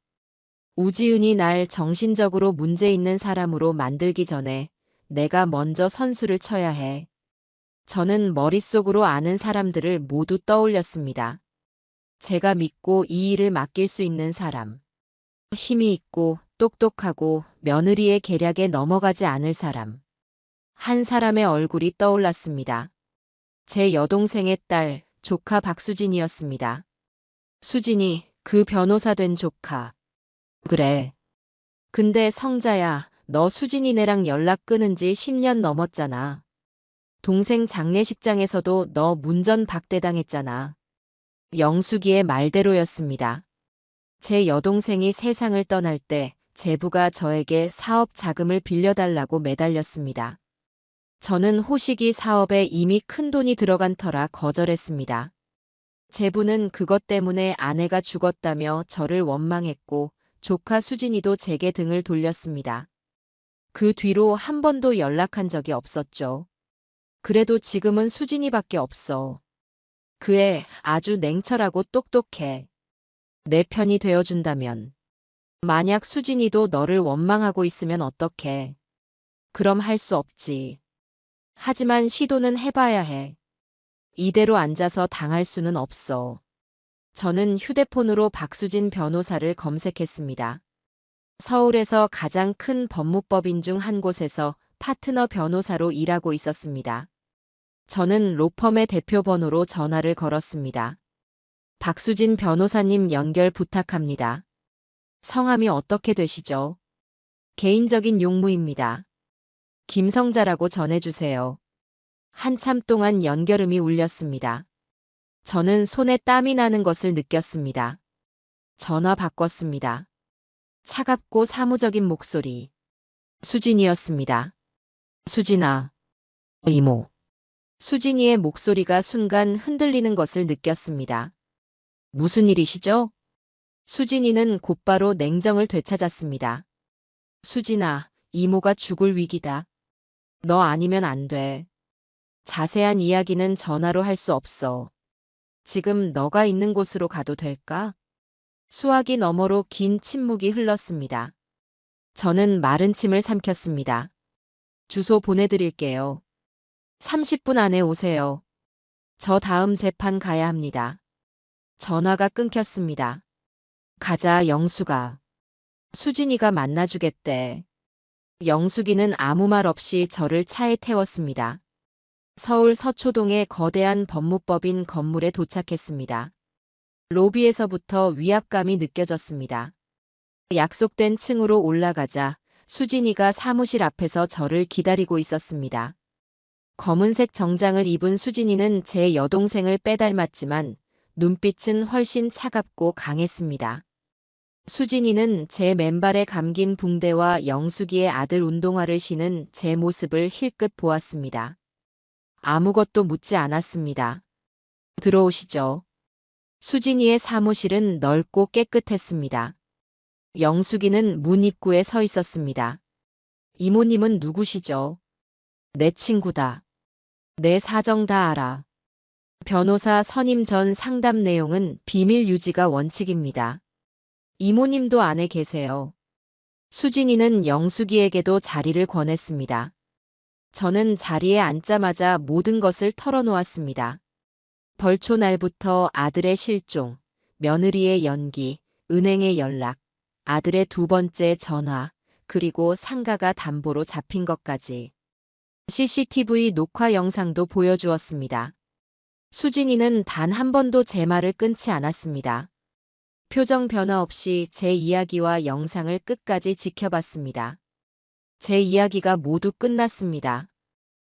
우지은이 날 정신적으로 문제 있는 사람으로 만들기 전에 내가 먼저 선수를 쳐야 해. 저는 머릿속으로 아는 사람들을 모두 떠올렸습니다. 제가 믿고 이 일을 맡길 수 있는 사람. 힘이 있고 똑똑하고 며느리의 계략에 넘어가지 않을 사람. 한 사람의 얼굴이 떠올랐습니다. 제 여동생의 딸, 조카 박수진이었습니다. 수진이 그 변호사 된 조카. 그래. 근데 성자야, 너 수진이네랑 연락 끊은 지 10년 넘었잖아. 동생 장례식장에서도 너 문전 박대당했잖아. 영숙이의 말대로였습니다. 제 여동생이 세상을 떠날 때 제부가 저에게 사업 자금을 빌려달라고 매달렸습니다. 저는 호식이 사업에 이미 큰돈이 들어간 터라 거절했습니다. 제부는 그것 때문에 아내가 죽었다며 저를 원망했고 조카 수진이도 제게 등을 돌렸습니다. 그 뒤로 한 번도 연락한 적이 없었죠. 그래도 지금은 수진이밖에 없어. 그 애 아주 냉철하고 똑똑해. 내 편이 되어준다면. 만약 수진이도 너를 원망하고 있으면 어떡해. 그럼 할 수 없지. 하지만 시도는 해봐야 해. 이대로 앉아서 당할 수는 없어. 저는 휴대폰으로 박수진 변호사를 검색했습니다. 서울에서 가장 큰 법무법인 중 한 곳에서 파트너 변호사로 일하고 있었습니다. 저는 로펌의 대표 번호로 전화를 걸었습니다. 박수진 변호사님 연결 부탁합니다. 성함이 어떻게 되시죠? 개인적인 용무입니다. 김성자라고 전해주세요. 한참 동안 연결음이 울렸습니다. 저는 손에 땀이 나는 것을 느꼈습니다. 전화 바꿨습니다. 차갑고 사무적인 목소리. 수진이었습니다. 수진아. 이모. 수진이의 목소리가 순간 흔들리는 것을 느꼈습니다. 무슨 일이시죠? 수진이는 곧바로 냉정을 되찾았습니다. 수진아, 이모가 죽을 위기다. 너 아니면 안 돼. 자세한 이야기는 전화로 할 수 없어. 지금 너가 있는 곳으로 가도 될까? 수화기 너머로 긴 침묵이 흘렀습니다. 저는 마른 침을 삼켰습니다. 주소 보내드릴게요. 30분 안에 오세요. 저 다음 재판 가야 합니다. 전화가 끊겼습니다. 가자, 영숙아. 수진이가 만나주겠대. 영숙이는 아무 말 없이 저를 차에 태웠습니다. 서울 서초동의 거대한 법무법인 건물에 도착했습니다. 로비에서부터 위압감이 느껴졌습니다. 약속된 층으로 올라가자 수진이가 사무실 앞에서 저를 기다리고 있었습니다. 검은색 정장을 입은 수진이는 제 여동생을 빼닮았지만 눈빛은 훨씬 차갑고 강했습니다. 수진이는 제 맨발에 감긴 붕대와 영숙이의 아들 운동화를 신은 제 모습을 힐끗 보았습니다. 아무것도 묻지 않았습니다. 들어오시죠. 수진이의 사무실은 넓고 깨끗했습니다. 영숙이는 문 입구에 서 있었습니다. 이모님은 누구시죠? 내 친구다. 내 사정 다 알아. 변호사 선임 전 상담 내용은 비밀 유지가 원칙입니다. 이모님도 안에 계세요. 수진이는 영숙이에게도 자리를 권했습니다. 저는 자리에 앉자마자 모든 것을 털어놓았습니다. 벌초 날부터 아들의 실종, 며느리의 연기, 은행의 연락, 아들의 두 번째 전화, 그리고 상가가 담보로 잡힌 것까지. CCTV 녹화 영상도 보여주었습니다. 수진이는 단 한 번도 제 말을 끊지 않았습니다. 표정 변화 없이 제 이야기와 영상을 끝까지 지켜봤습니다. 제 이야기가 모두 끝났습니다.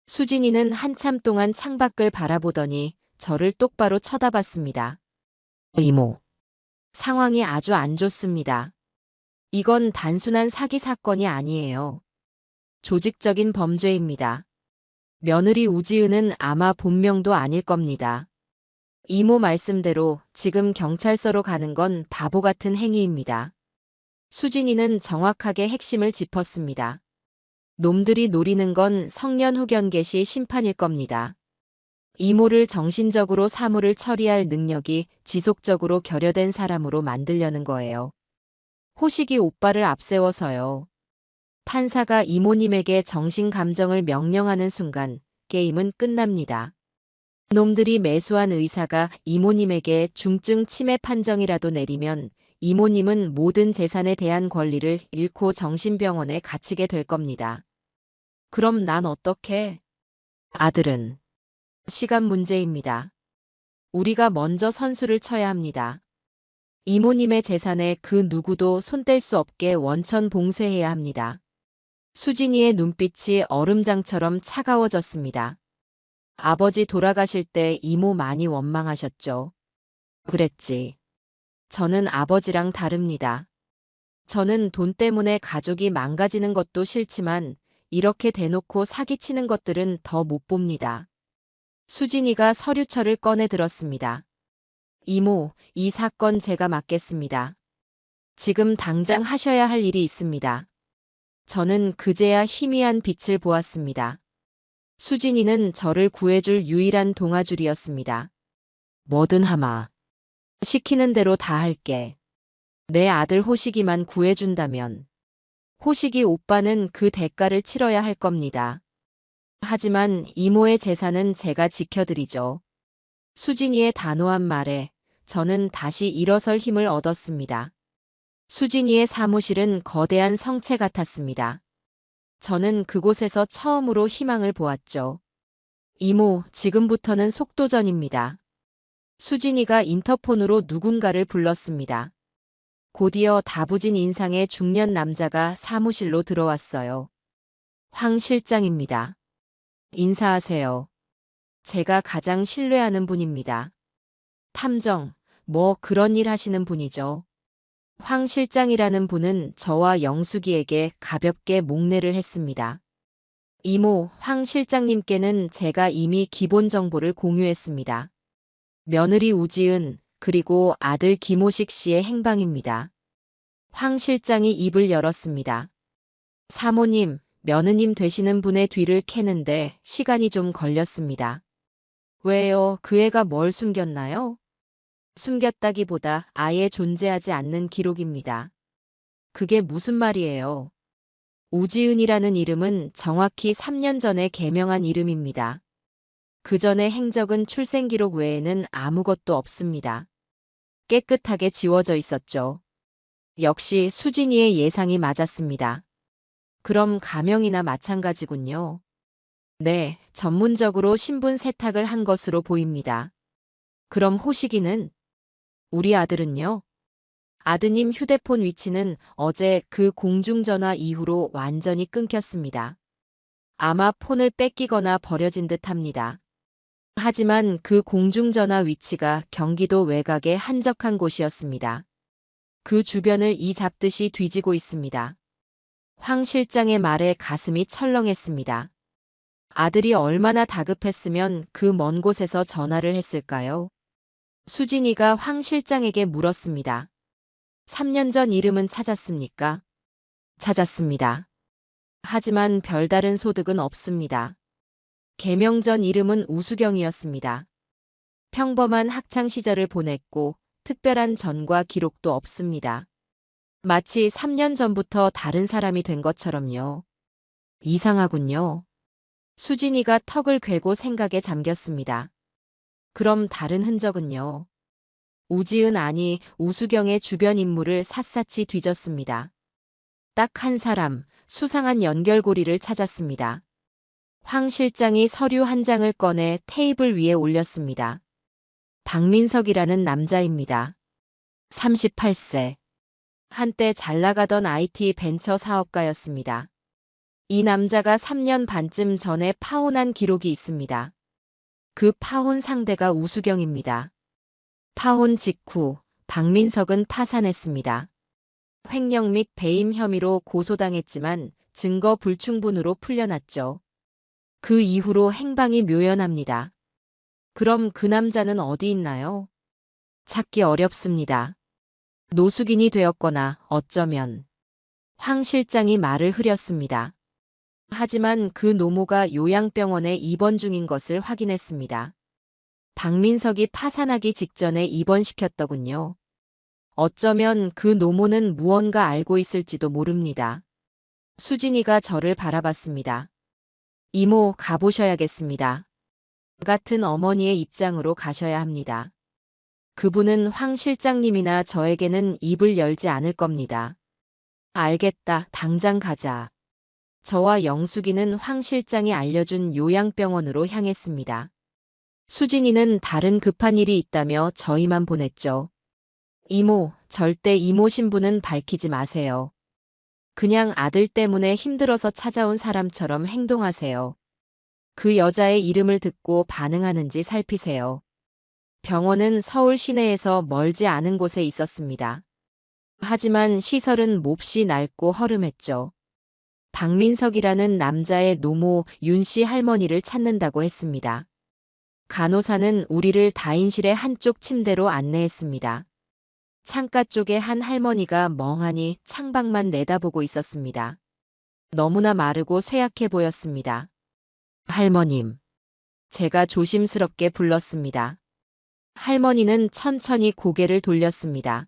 수진이는 한참 동안 창밖을 바라보더니 저를 똑바로 쳐다봤습니다. 이모, 상황이 아주 안 좋습니다. 이건 단순한 사기 사건이 아니에요. 조직적인 범죄입니다. 며느리 우지은은 아마 본명도 아닐 겁니다. 이모 말씀대로 지금 경찰서로 가는 건 바보 같은 행위입니다. 수진이는 정확하게 핵심을 짚었습니다. 놈들이 노리는 건 성년 후견 개시 심판일 겁니다. 이모를 정신적으로 사물을 처리할 능력이 지속적으로 결여된 사람으로 만들려는 거예요. 호식이 오빠를 앞세워서요. 판사가 이모님에게 정신 감정을 명령하는 순간 게임은 끝납니다. 놈들이 매수한 의사가 이모님에게 중증 치매 판정이라도 내리면 이모님은 모든 재산에 대한 권리를 잃고 정신병원에 갇히게 될 겁니다. 그럼 난 어떡해? 아들은 시간 문제입니다. 우리가 먼저 선수를 쳐야 합니다. 이모님의 재산에 그 누구도 손댈 수 없게 원천 봉쇄해야 합니다. 수진이의 눈빛이 얼음장처럼 차가워졌습니다. 아버지 돌아가실 때 이모 많이 원망하셨죠. 그랬지. 저는 아버지랑 다릅니다. 저는 돈 때문에 가족이 망가지는 것도 싫지만 이렇게 대놓고 사기치는 것들은 더 못 봅니다. 수진이가 서류철을 꺼내 들었습니다. 이모, 이 사건 제가 맡겠습니다. 지금 당장 하셔야 할 일이 있습니다. 저는 그제야 희미한 빛을 보았습니다. 수진이는 저를 구해줄 유일한 동아줄이었습니다. 뭐든 하마. 시키는 대로 다 할게. 내 아들 호식이만 구해준다면. 호식이 오빠는 그 대가를 치러야 할 겁니다. 하지만 이모의 재산은 제가 지켜드리죠. 수진이의 단호한 말에 저는 다시 일어설 힘을 얻었습니다. 수진이의 사무실은 거대한 성체 같았습니다. 저는 그곳에서 처음으로 희망을 보았죠. 이모, 지금부터는 속도전입니다. 수진이가 인터폰으로 누군가를 불렀습니다. 곧이어 다부진 인상의 중년 남자가 사무실로 들어왔어요. 황 실장입니다. 인사하세요. 제가 가장 신뢰하는 분입니다. 탐정, 뭐 그런 일 하시는 분이죠. 황 실장이라는 분은 저와 영숙이에게 가볍게 목례를 했습니다. 이모, 황 실장님께는 제가 이미 기본 정보를 공유했습니다. 며느리 우지은, 그리고 아들 김호식 씨의 행방입니다. 황 실장이 입을 열었습니다. 사모님, 며느님 되시는 분의 뒤를 캐는데 시간이 좀 걸렸습니다. 왜요? 그 애가 뭘 숨겼나요? 숨겼다기보다 아예 존재하지 않는 기록입니다. 그게 무슨 말이에요? 우지은이라는 이름은 정확히 3년 전에 개명한 이름입니다. 그 전의 행적은 출생기록 외에는 아무것도 없습니다. 깨끗하게 지워져 있었죠. 역시 수진이의 예상이 맞았습니다. 그럼 가명이나 마찬가지군요. 네, 전문적으로 신분 세탁을 한 것으로 보입니다. 그럼 호식이는? 우리 아들은요? 아드님 휴대폰 위치는 어제 그 공중전화 이후로 완전히 끊겼습니다. 아마 폰을 뺏기거나 버려진 듯 합니다. 하지만 그 공중전화 위치가 경기도 외곽의 한적한 곳이었습니다. 그 주변을 이 잡듯이 뒤지고 있습니다. 황 실장의 말에 가슴이 철렁했습니다. 아들이 얼마나 다급했으면 그 먼 곳에서 전화를 했을까요? 수진이가 황 실장에게 물었습니다. 3년 전 이름은 찾았습니까? 찾았습니다. 하지만 별다른 소득은 없습니다. 개명 전 이름은 우수경이었습니다. 평범한 학창 시절을 보냈고 특별한 전과 기록도 없습니다. 마치 3년 전부터 다른 사람이 된 것처럼요. 이상하군요. 수진이가 턱을 괴고 생각에 잠겼습니다. 그럼 다른 흔적은요? 우지은 아니 우수경의 주변 인물을 샅샅이 뒤졌습니다. 딱 한 사람, 수상한 연결고리를 찾았습니다. 황 실장이 서류 한 장을 꺼내 테이블 위에 올렸습니다. 박민석이라는 남자입니다. 38세. 한때 잘 나가던 IT 벤처 사업가였습니다. 이 남자가 3년 반쯤 전에 파혼한 기록이 있습니다. 그 파혼 상대가 우수경입니다. 파혼 직후 박민석은 파산했습니다. 횡령 및 배임 혐의로 고소당했지만 증거 불충분으로 풀려났죠. 그 이후로 행방이 묘연합니다. 그럼 그 남자는 어디 있나요? 찾기 어렵습니다. 노숙인이 되었거나 어쩌면 황 실장이 말을 흐렸습니다. 하지만 그 노모가 요양병원에 입원 중인 것을 확인했습니다. 박민석이 파산하기 직전에 입원시켰더군요. 어쩌면 그 노모는 무언가 알고 있을지도 모릅니다. 수진이가 저를 바라봤습니다. 이모, 가보셔야겠습니다. 같은 어머니의 입장으로 가셔야 합니다. 그분은 황 실장님이나 저에게는 입을 열지 않을 겁니다. 알겠다, 당장 가자. 저와 영숙이는 황 실장이 알려준 요양병원으로 향했습니다. 수진이는 다른 급한 일이 있다며 저희만 보냈죠. 이모, 절대 이모 신분은 밝히지 마세요. 그냥 아들 때문에 힘들어서 찾아온 사람처럼 행동하세요. 그 여자의 이름을 듣고 반응하는지 살피세요. 병원은 서울 시내에서 멀지 않은 곳에 있었습니다. 하지만 시설은 몹시 낡고 허름했죠. 박민석이라는 남자의 노모 윤 씨 할머니를 찾는다고 했습니다. 간호사는 우리를 다인실의 한쪽 침대로 안내했습니다. 창가 쪽에 한 할머니가 멍하니 창밖만 내다보고 있었습니다. 너무나 마르고 쇠약해 보였습니다. 할머님. 제가 조심스럽게 불렀습니다. 할머니는 천천히 고개를 돌렸습니다.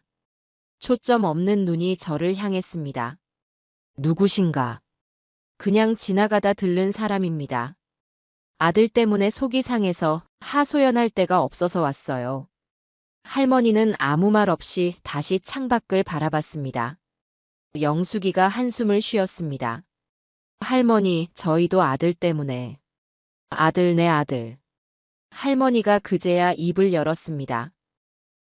초점 없는 눈이 저를 향했습니다. 누구신가? 그냥 지나가다 들른 사람입니다. 아들 때문에 속이 상해서 하소연할 데가 없어서 왔어요. 할머니는 아무 말 없이 다시 창밖을 바라봤습니다. 영숙이가 한숨을 쉬었습니다. 할머니, 저희도 아들 때문에. 아들, 내 아들. 할머니가 그제야 입을 열었습니다.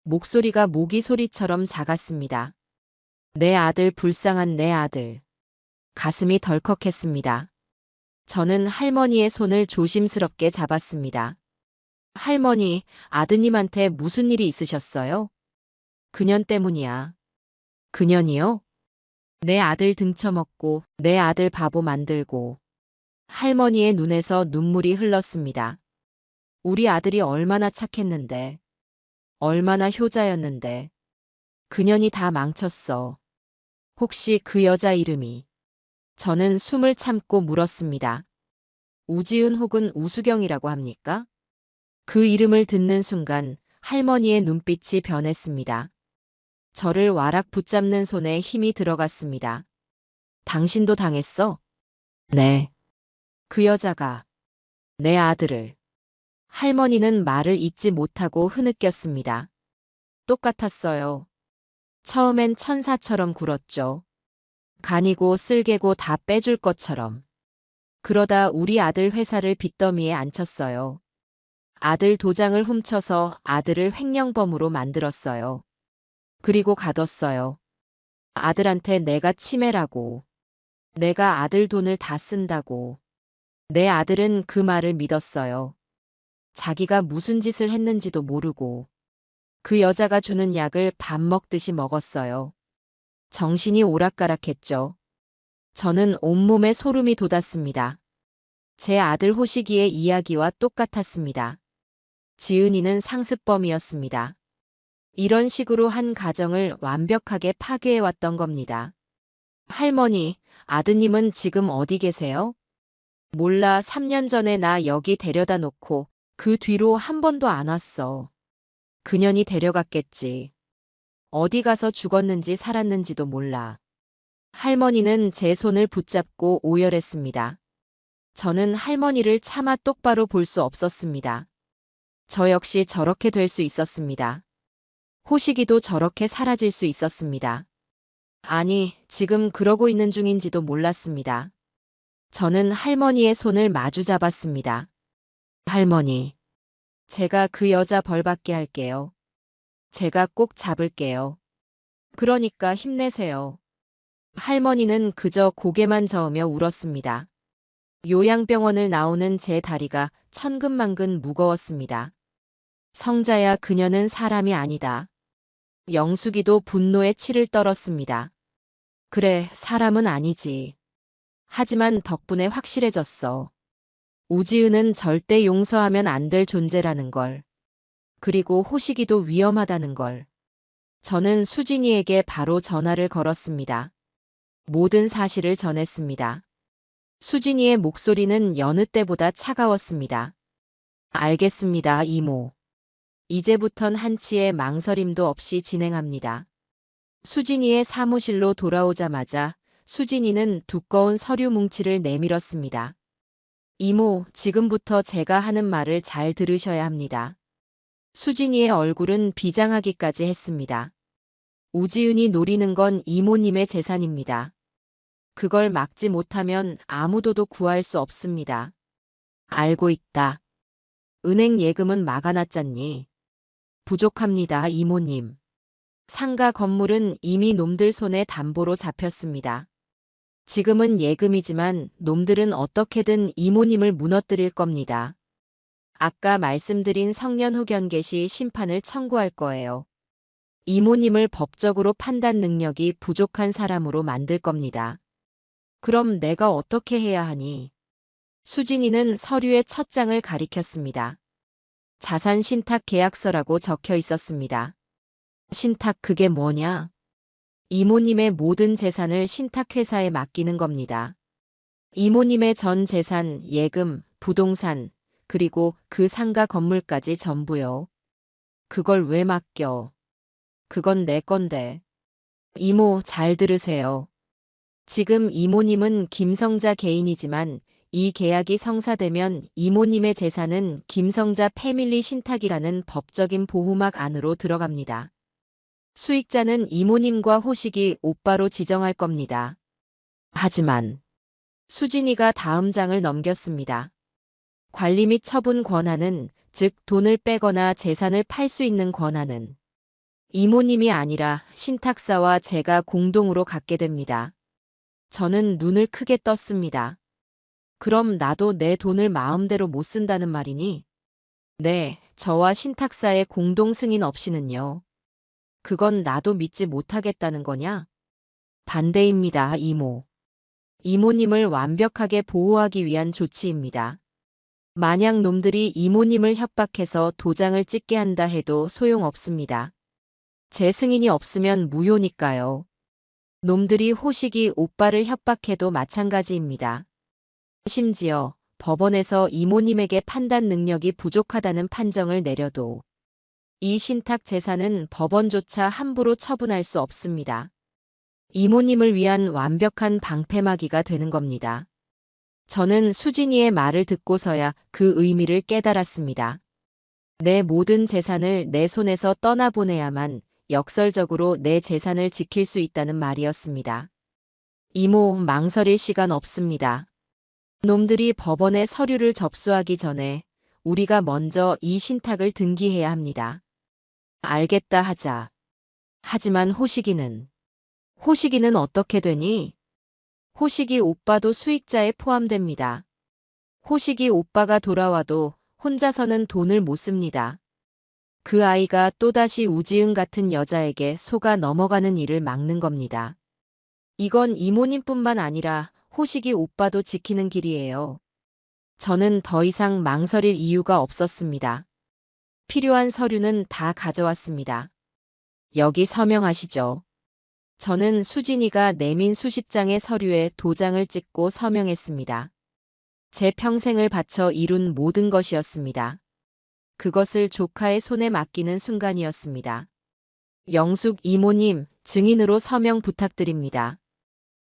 목소리가 모기 소리처럼 작았습니다. 내 아들, 불쌍한 내 아들. 가슴이 덜컥했습니다. 저는 할머니의 손을 조심스럽게 잡았습니다. 할머니, 아드님한테 무슨 일이 있으셨어요? 그년 때문이야. 그년이요? 내 아들 등쳐먹고 내 아들 바보 만들고. 할머니의 눈에서 눈물이 흘렀습니다. 우리 아들이 얼마나 착했는데. 얼마나 효자였는데. 그년이 다 망쳤어. 혹시 그 여자 이름이. 저는 숨을 참고 물었습니다. 우지은 혹은 우수경이라고 합니까? 그 이름을 듣는 순간 할머니의 눈빛이 변했습니다. 저를 와락 붙잡는 손에 힘이 들어갔습니다. 당신도 당했어? 네. 그 여자가 내 아들을. 할머니는 말을 잇지 못하고 흐느꼈습니다. 똑같았어요. 처음엔 천사처럼 굴었죠. 간이고 쓸개고 다 빼줄 것처럼. 그러다 우리 아들 회사를 빚더미에 앉혔어요. 아들 도장을 훔쳐서 아들을 횡령범으로 만들었어요. 그리고 가뒀어요. 아들한테 내가 치매라고. 내가 아들 돈을 다 쓴다고. 내 아들은 그 말을 믿었어요. 자기가 무슨 짓을 했는지도 모르고 그 여자가 주는 약을 밥 먹듯이 먹었어요. 정신이 오락가락했죠. 저는 온몸에 소름이 돋았습니다. 제 아들 호식이의 이야기와 똑같았습니다. 지은이는 상습범이었습니다. 이런 식으로 한 가정을 완벽하게 파괴해왔던 겁니다. 할머니, 아드님은 지금 어디 계세요? 몰라, 3년 전에 나 여기 데려다 놓고 그 뒤로 한 번도 안 왔어. 그년이 데려갔겠지. 어디 가서 죽었는지 살았는지도 몰라. 할머니는 제 손을 붙잡고 오열했습니다. 저는 할머니를 차마 똑바로 볼 수 없었습니다. 저 역시 저렇게 될 수 있었습니다. 호식이도 저렇게 사라질 수 있었습니다. 아니, 지금 그러고 있는 중인지도 몰랐습니다. 저는 할머니의 손을 마주 잡았습니다. 할머니, 제가 그 여자 벌받게 할게요. 제가 꼭 잡을게요. 그러니까 힘내세요. 할머니는 그저 고개만 저으며 울었습니다. 요양병원을 나오는 제 다리가 천근만근 무거웠습니다. 성자야, 그녀는 사람이 아니다. 영숙이도 분노에 치를 떨었습니다. 그래, 사람은 아니지. 하지만 덕분에 확실해졌어. 우지은은 절대 용서하면 안 될 존재라는 걸. 그리고 호식이도 위험하다는 걸. 저는 수진이에게 바로 전화를 걸었습니다. 모든 사실을 전했습니다. 수진이의 목소리는 여느 때보다 차가웠습니다. 알겠습니다, 이모. 이제부턴 한치의 망설임도 없이 진행합니다. 수진이의 사무실로 돌아오자마자 수진이는 두꺼운 서류 뭉치를 내밀었습니다. 이모, 지금부터 제가 하는 말을 잘 들으셔야 합니다. 수진이의 얼굴은 비장하기까지 했습니다. 우지은이 노리는 건 이모님의 재산입니다. 그걸 막지 못하면 아무도도 구할 수 없습니다. 알고 있다. 은행 예금은 막아놨잖니. 부족합니다, 이모님. 상가 건물은 이미 놈들 손에 담보로 잡혔습니다. 지금은 예금이지만 놈들은 어떻게든 이모님을 무너뜨릴 겁니다. 아까 말씀드린 성년후 견계시 심판을 청구할 거예요. 이모님을 법적으로 판단 능력이 부족한 사람으로 만들 겁니다. 그럼 내가 어떻게 해야 하니? 수진이는 서류의 첫 장을 가리켰습니다. 자산 신탁 계약서라고 적혀 있었습니다. 신탁 그게 뭐냐? 이모님의 모든 재산을 신탁회사에 맡기는 겁니다. 이모님의 전 재산, 예금, 부동산, 그리고 그 상가 건물까지 전부요. 그걸 왜 맡겨? 그건 내 건데. 이모, 잘 들으세요. 지금 이모님은 김성자 개인이지만 이 계약이 성사되면 이모님의 재산은 김성자 패밀리 신탁이라는 법적인 보호막 안으로 들어갑니다. 수익자는 이모님과 호식이 오빠로 지정할 겁니다. 하지만 수진이가 다음 장을 넘겼습니다. 관리 및 처분 권한은, 즉 돈을 빼거나 재산을 팔 수 있는 권한은 이모님이 아니라 신탁사와 제가 공동으로 갖게 됩니다. 저는 눈을 크게 떴습니다. 그럼 나도 내 돈을 마음대로 못 쓴다는 말이니? 네, 저와 신탁사의 공동 승인 없이는요. 그건 나도 믿지 못하겠다는 거냐? 반대입니다, 이모. 이모님을 완벽하게 보호하기 위한 조치입니다. 만약 놈들이 이모님을 협박해서 도장을 찍게 한다 해도 소용없습니다. 제 승인이 없으면 무효니까요. 놈들이 호식이 오빠를 협박해도 마찬가지입니다. 심지어 법원에서 이모님에게 판단 능력이 부족하다는 판정을 내려도 이 신탁 재산은 법원조차 함부로 처분할 수 없습니다. 이모님을 위한 완벽한 방패막이가 되는 겁니다. 저는 수진이의 말을 듣고서야 그 의미를 깨달았습니다. 내 모든 재산을 내 손에서 떠나보내야만 역설적으로 내 재산을 지킬 수 있다는 말이었습니다. 이모, 망설일 시간 없습니다. 놈들이 법원에 서류를 접수하기 전에 우리가 먼저 이 신탁을 등기해야 합니다. 알겠다 하자. 하지만 호식이는 어떻게 되니? 호식이 오빠도 수익자에 포함됩니다. 호식이 오빠가 돌아와도 혼자서는 돈을 못 씁니다. 그 아이가 또다시 우지은 같은 여자에게 속아 넘어가는 일을 막는 겁니다. 이건 이모님뿐만 아니라 호식이 오빠도 지키는 길이에요. 저는 더 이상 망설일 이유가 없었습니다. 필요한 서류는 다 가져왔습니다. 여기 서명하시죠. 저는 수진이가 내민 수십 장의 서류에 도장을 찍고 서명했습니다. 제 평생을 바쳐 이룬 모든 것이었습니다. 그것을 조카의 손에 맡기는 순간이었습니다. 영숙 이모님, 증인으로 서명 부탁드립니다.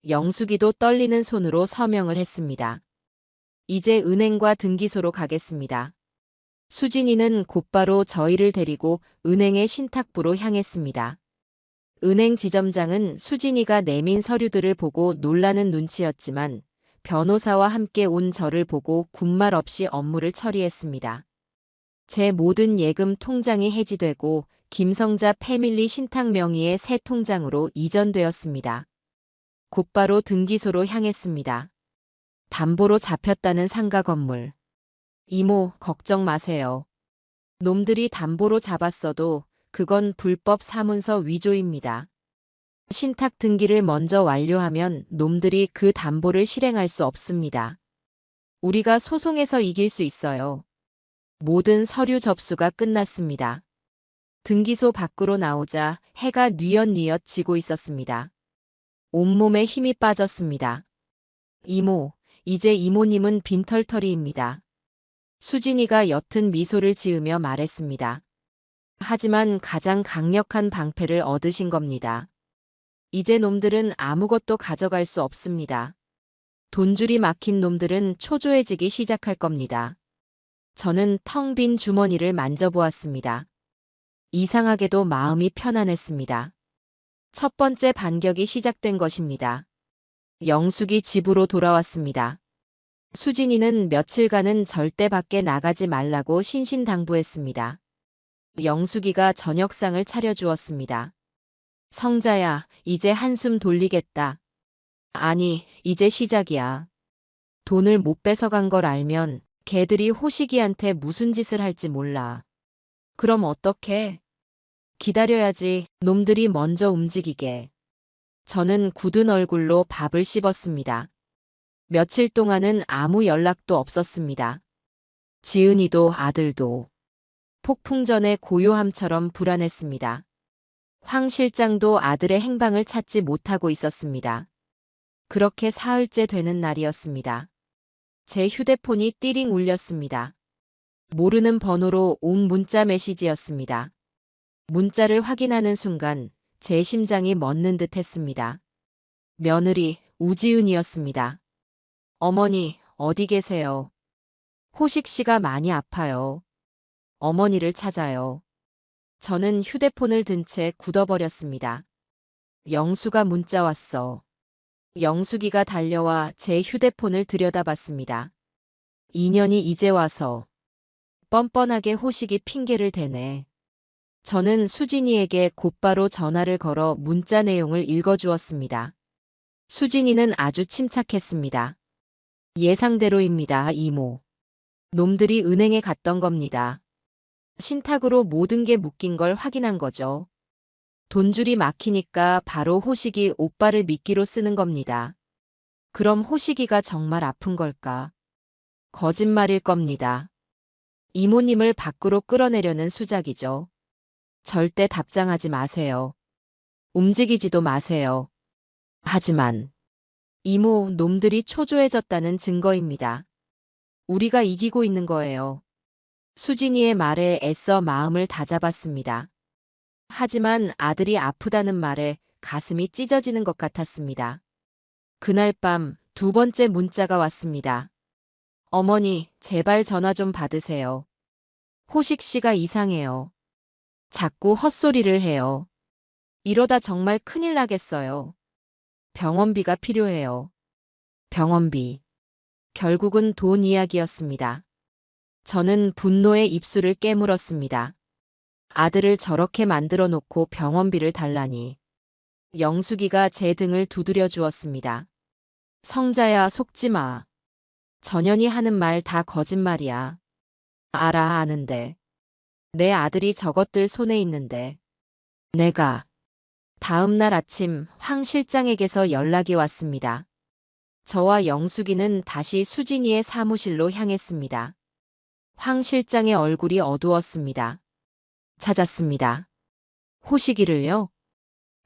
영숙이도 떨리는 손으로 서명을 했습니다. 이제 은행과 등기소로 가겠습니다. 수진이는 곧바로 저희를 데리고 은행의 신탁부로 향했습니다. 은행 지점장은 수진이가 내민 서류들을 보고 놀라는 눈치였지만 변호사와 함께 온 저를 보고 군말 없이 업무를 처리했습니다. 제 모든 예금 통장이 해지되고 김성자 패밀리 신탁 명의의 새 통장으로 이전되었습니다. 곧바로 등기소로 향했습니다. 담보로 잡혔다는 상가 건물. 이모, 걱정 마세요. 놈들이 담보로 잡았어도 그건 불법 사문서 위조입니다. 신탁 등기를 먼저 완료하면 놈들이 그 담보를 실행할 수 없습니다. 우리가 소송에서 이길 수 있어요. 모든 서류 접수가 끝났습니다. 등기소 밖으로 나오자 해가 뉘엿뉘엿 지고 있었습니다. 온몸에 힘이 빠졌습니다. 이모, 이제 이모님은 빈털터리입니다. 수진이가 옅은 미소를 지으며 말했습니다. 하지만 가장 강력한 방패를 얻으신 겁니다. 이제 놈들은 아무것도 가져갈 수 없습니다. 돈줄이 막힌 놈들은 초조해지기 시작할 겁니다. 저는 텅 빈 주머니를 만져보았습니다. 이상하게도 마음이 편안했습니다. 첫 번째 반격이 시작된 것입니다. 영숙이 집으로 돌아왔습니다. 수진이는 며칠간은 절대 밖에 나가지 말라고 신신당부했습니다. 영숙이가 저녁상을 차려주었습니다. 성자야, 이제 한숨 돌리겠다. 아니, 이제 시작이야. 돈을 못 뺏어간 걸 알면 걔들이 호식이한테 무슨 짓을 할지 몰라. 그럼 어떡해? 기다려야지, 놈들이 먼저 움직이게. 저는 굳은 얼굴로 밥을 씹었습니다. 며칠 동안은 아무 연락도 없었습니다. 지은이도 아들도. 폭풍 전의 고요함처럼 불안했습니다. 황 실장도 아들의 행방을 찾지 못하고 있었습니다. 그렇게 사흘째 되는 날이었습니다. 제 휴대폰이 띠링 울렸습니다. 모르는 번호로 온 문자 메시지였습니다. 문자를 확인하는 순간 제 심장이 멎는 듯 했습니다. 며느리 우지은이었습니다. 어머니, 어디 계세요? 호식 씨가 많이 아파요. 어머니를 찾아요. 저는 휴대폰을 든 채 굳어버렸습니다. 영수가 문자 왔어. 영숙이가 달려와 제 휴대폰을 들여다봤습니다. 인연이 이제 와서. 뻔뻔하게 호식이 핑계를 대네. 저는 수진이에게 곧바로 전화를 걸어 문자 내용을 읽어주었습니다. 수진이는 아주 침착했습니다. 예상대로입니다, 이모. 놈들이 은행에 갔던 겁니다. 신탁으로 모든 게 묶인 걸 확인한 거죠. 돈줄이 막히니까 바로 호식이 오빠를 미끼로 쓰는 겁니다. 그럼 호식이가 정말 아픈 걸까? 거짓말일 겁니다. 이모님을 밖으로 끌어내려는 수작이죠. 절대 답장하지 마세요. 움직이지도 마세요. 하지만 이모, 놈들이 초조해졌다는 증거입니다. 우리가 이기고 있는 거예요. 수진이의 말에 애써 마음을 다잡았습니다. 하지만 아들이 아프다는 말에 가슴이 찢어지는 것 같았습니다. 그날 밤 두 번째 문자가 왔습니다. 어머니, 제발 전화 좀 받으세요. 호식 씨가 이상해요. 자꾸 헛소리를 해요. 이러다 정말 큰일 나겠어요. 병원비가 필요해요. 병원비. 결국은 돈 이야기였습니다. 저는 분노의 입술을 깨물었습니다. 아들을 저렇게 만들어 놓고 병원비를 달라니. 영숙이가 제 등을 두드려 주었습니다. 성자야, 속지 마. 전현이 하는 말 다 거짓말이야. 알아, 아는데. 내 아들이 저것들 손에 있는데. 내가. 다음 날 아침 황 실장에게서 연락이 왔습니다. 저와 영숙이는 다시 수진이의 사무실로 향했습니다. 황 실장의 얼굴이 어두웠습니다. 찾았습니다. 호식이를요?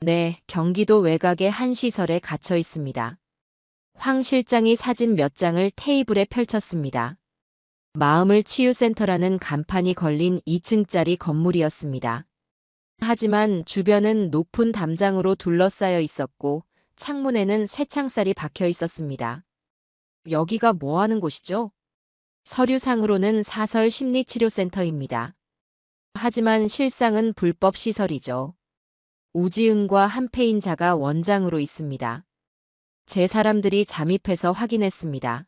네, 경기도 외곽의 한 시설에 갇혀 있습니다. 황 실장이 사진 몇 장을 테이블에 펼쳤습니다. 마음을 치유센터라는 간판이 걸린 2층짜리 건물이었습니다. 하지만 주변은 높은 담장으로 둘러싸여 있었고 창문에는 쇠창살이 박혀 있었습니다. 여기가 뭐 하는 곳이죠? 서류상으로는 사설 심리치료센터입니다. 하지만 실상은 불법 시설이죠. 우지은과 한패인자가 원장으로 있습니다. 제 사람들이 잠입해서 확인했습니다.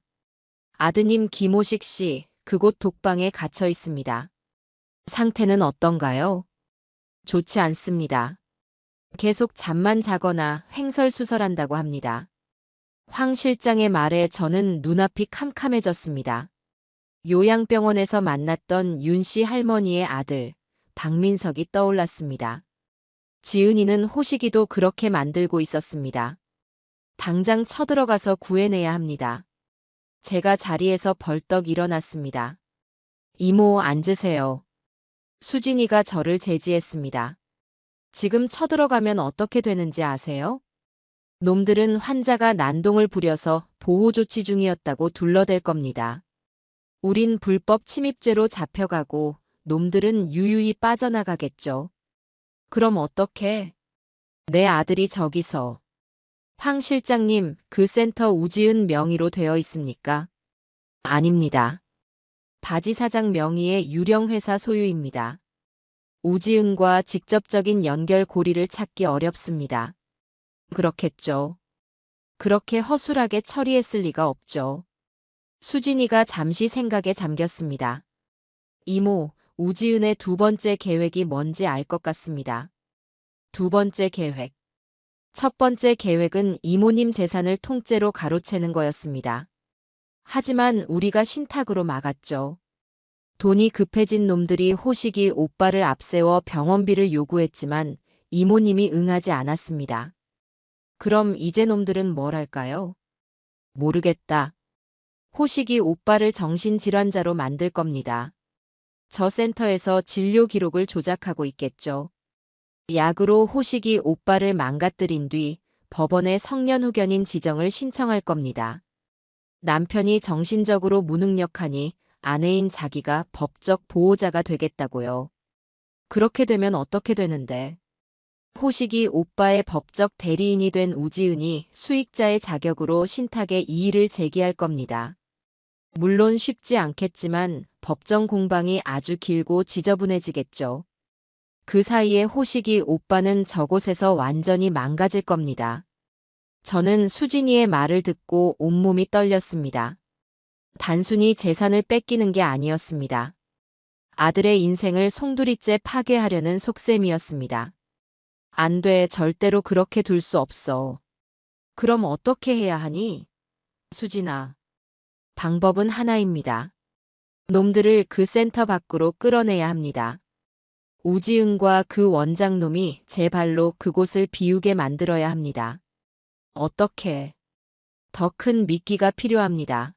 아드님 김호식 씨, 그곳 독방에 갇혀 있습니다. 상태는 어떤가요? 좋지 않습니다. 계속 잠만 자거나 횡설수설한다고 합니다. 황 실장의 말에 저는 눈앞이 캄캄해졌습니다. 요양병원에서 만났던 윤 씨 할머니의 아들, 박민석이 떠올랐습니다. 지은이는 호식이도 그렇게 만들고 있었습니다. 당장 쳐들어가서 구해내야 합니다. 제가 자리에서 벌떡 일어났습니다. 이모, 앉으세요. 수진이가 저를 제지했습니다. 지금 쳐들어가면 어떻게 되는지 아세요? 놈들은 환자가 난동을 부려서 보호조치 중이었다고 둘러댈 겁니다. 우린 불법 침입죄로 잡혀가고 놈들은 유유히 빠져나가겠죠. 그럼 어떡해? 내 아들이 저기서. 황 실장님, 그 센터 우지은 명의로 되어 있습니까? 아닙니다. 바지 사장 명의의 유령회사 소유입니다. 우지은과 직접적인 연결고리를 찾기 어렵습니다. 그렇겠죠. 그렇게 허술하게 처리했을 리가 없죠. 수진이가 잠시 생각에 잠겼습니다. 이모, 우지은의 두 번째 계획이 뭔지 알 것 같습니다. 두 번째 계획. 첫 번째 계획은 이모님 재산을 통째로 가로채는 거였습니다. 하지만 우리가 신탁으로 막았죠. 돈이 급해진 놈들이 호식이 오빠를 앞세워 병원비를 요구했지만 이모님이 응하지 않았습니다. 그럼 이제 놈들은 뭘 할까요? 모르겠다. 호식이 오빠를 정신질환자로 만들 겁니다. 저 센터에서 진료 기록을 조작하고 있겠죠. 약으로 호식이 오빠를 망가뜨린 뒤 법원에 성년후견인 지정을 신청할 겁니다. 남편이 정신적으로 무능력하니 아내인 자기가 법적 보호자가 되겠다고요. 그렇게 되면 어떻게 되는데? 호식이 오빠의 법적 대리인이 된 우지은이 수익자의 자격으로 신탁에 이의를 제기할 겁니다. 물론 쉽지 않겠지만 법정 공방이 아주 길고 지저분해지겠죠. 그 사이에 호식이 오빠는 저곳에서 완전히 망가질 겁니다. 저는 수진이의 말을 듣고 온몸이 떨렸습니다. 단순히 재산을 뺏기는 게 아니었습니다. 아들의 인생을 송두리째 파괴하려는 속셈이었습니다. 안 돼, 절대로 그렇게 둘 수 없어. 그럼 어떻게 해야 하니? 수진아. 방법은 하나입니다. 놈들을 그 센터 밖으로 끌어내야 합니다. 우지은과 그 원장놈이 제 발로 그곳을 비우게 만들어야 합니다. 어떻게? 더 큰 미끼가 필요합니다.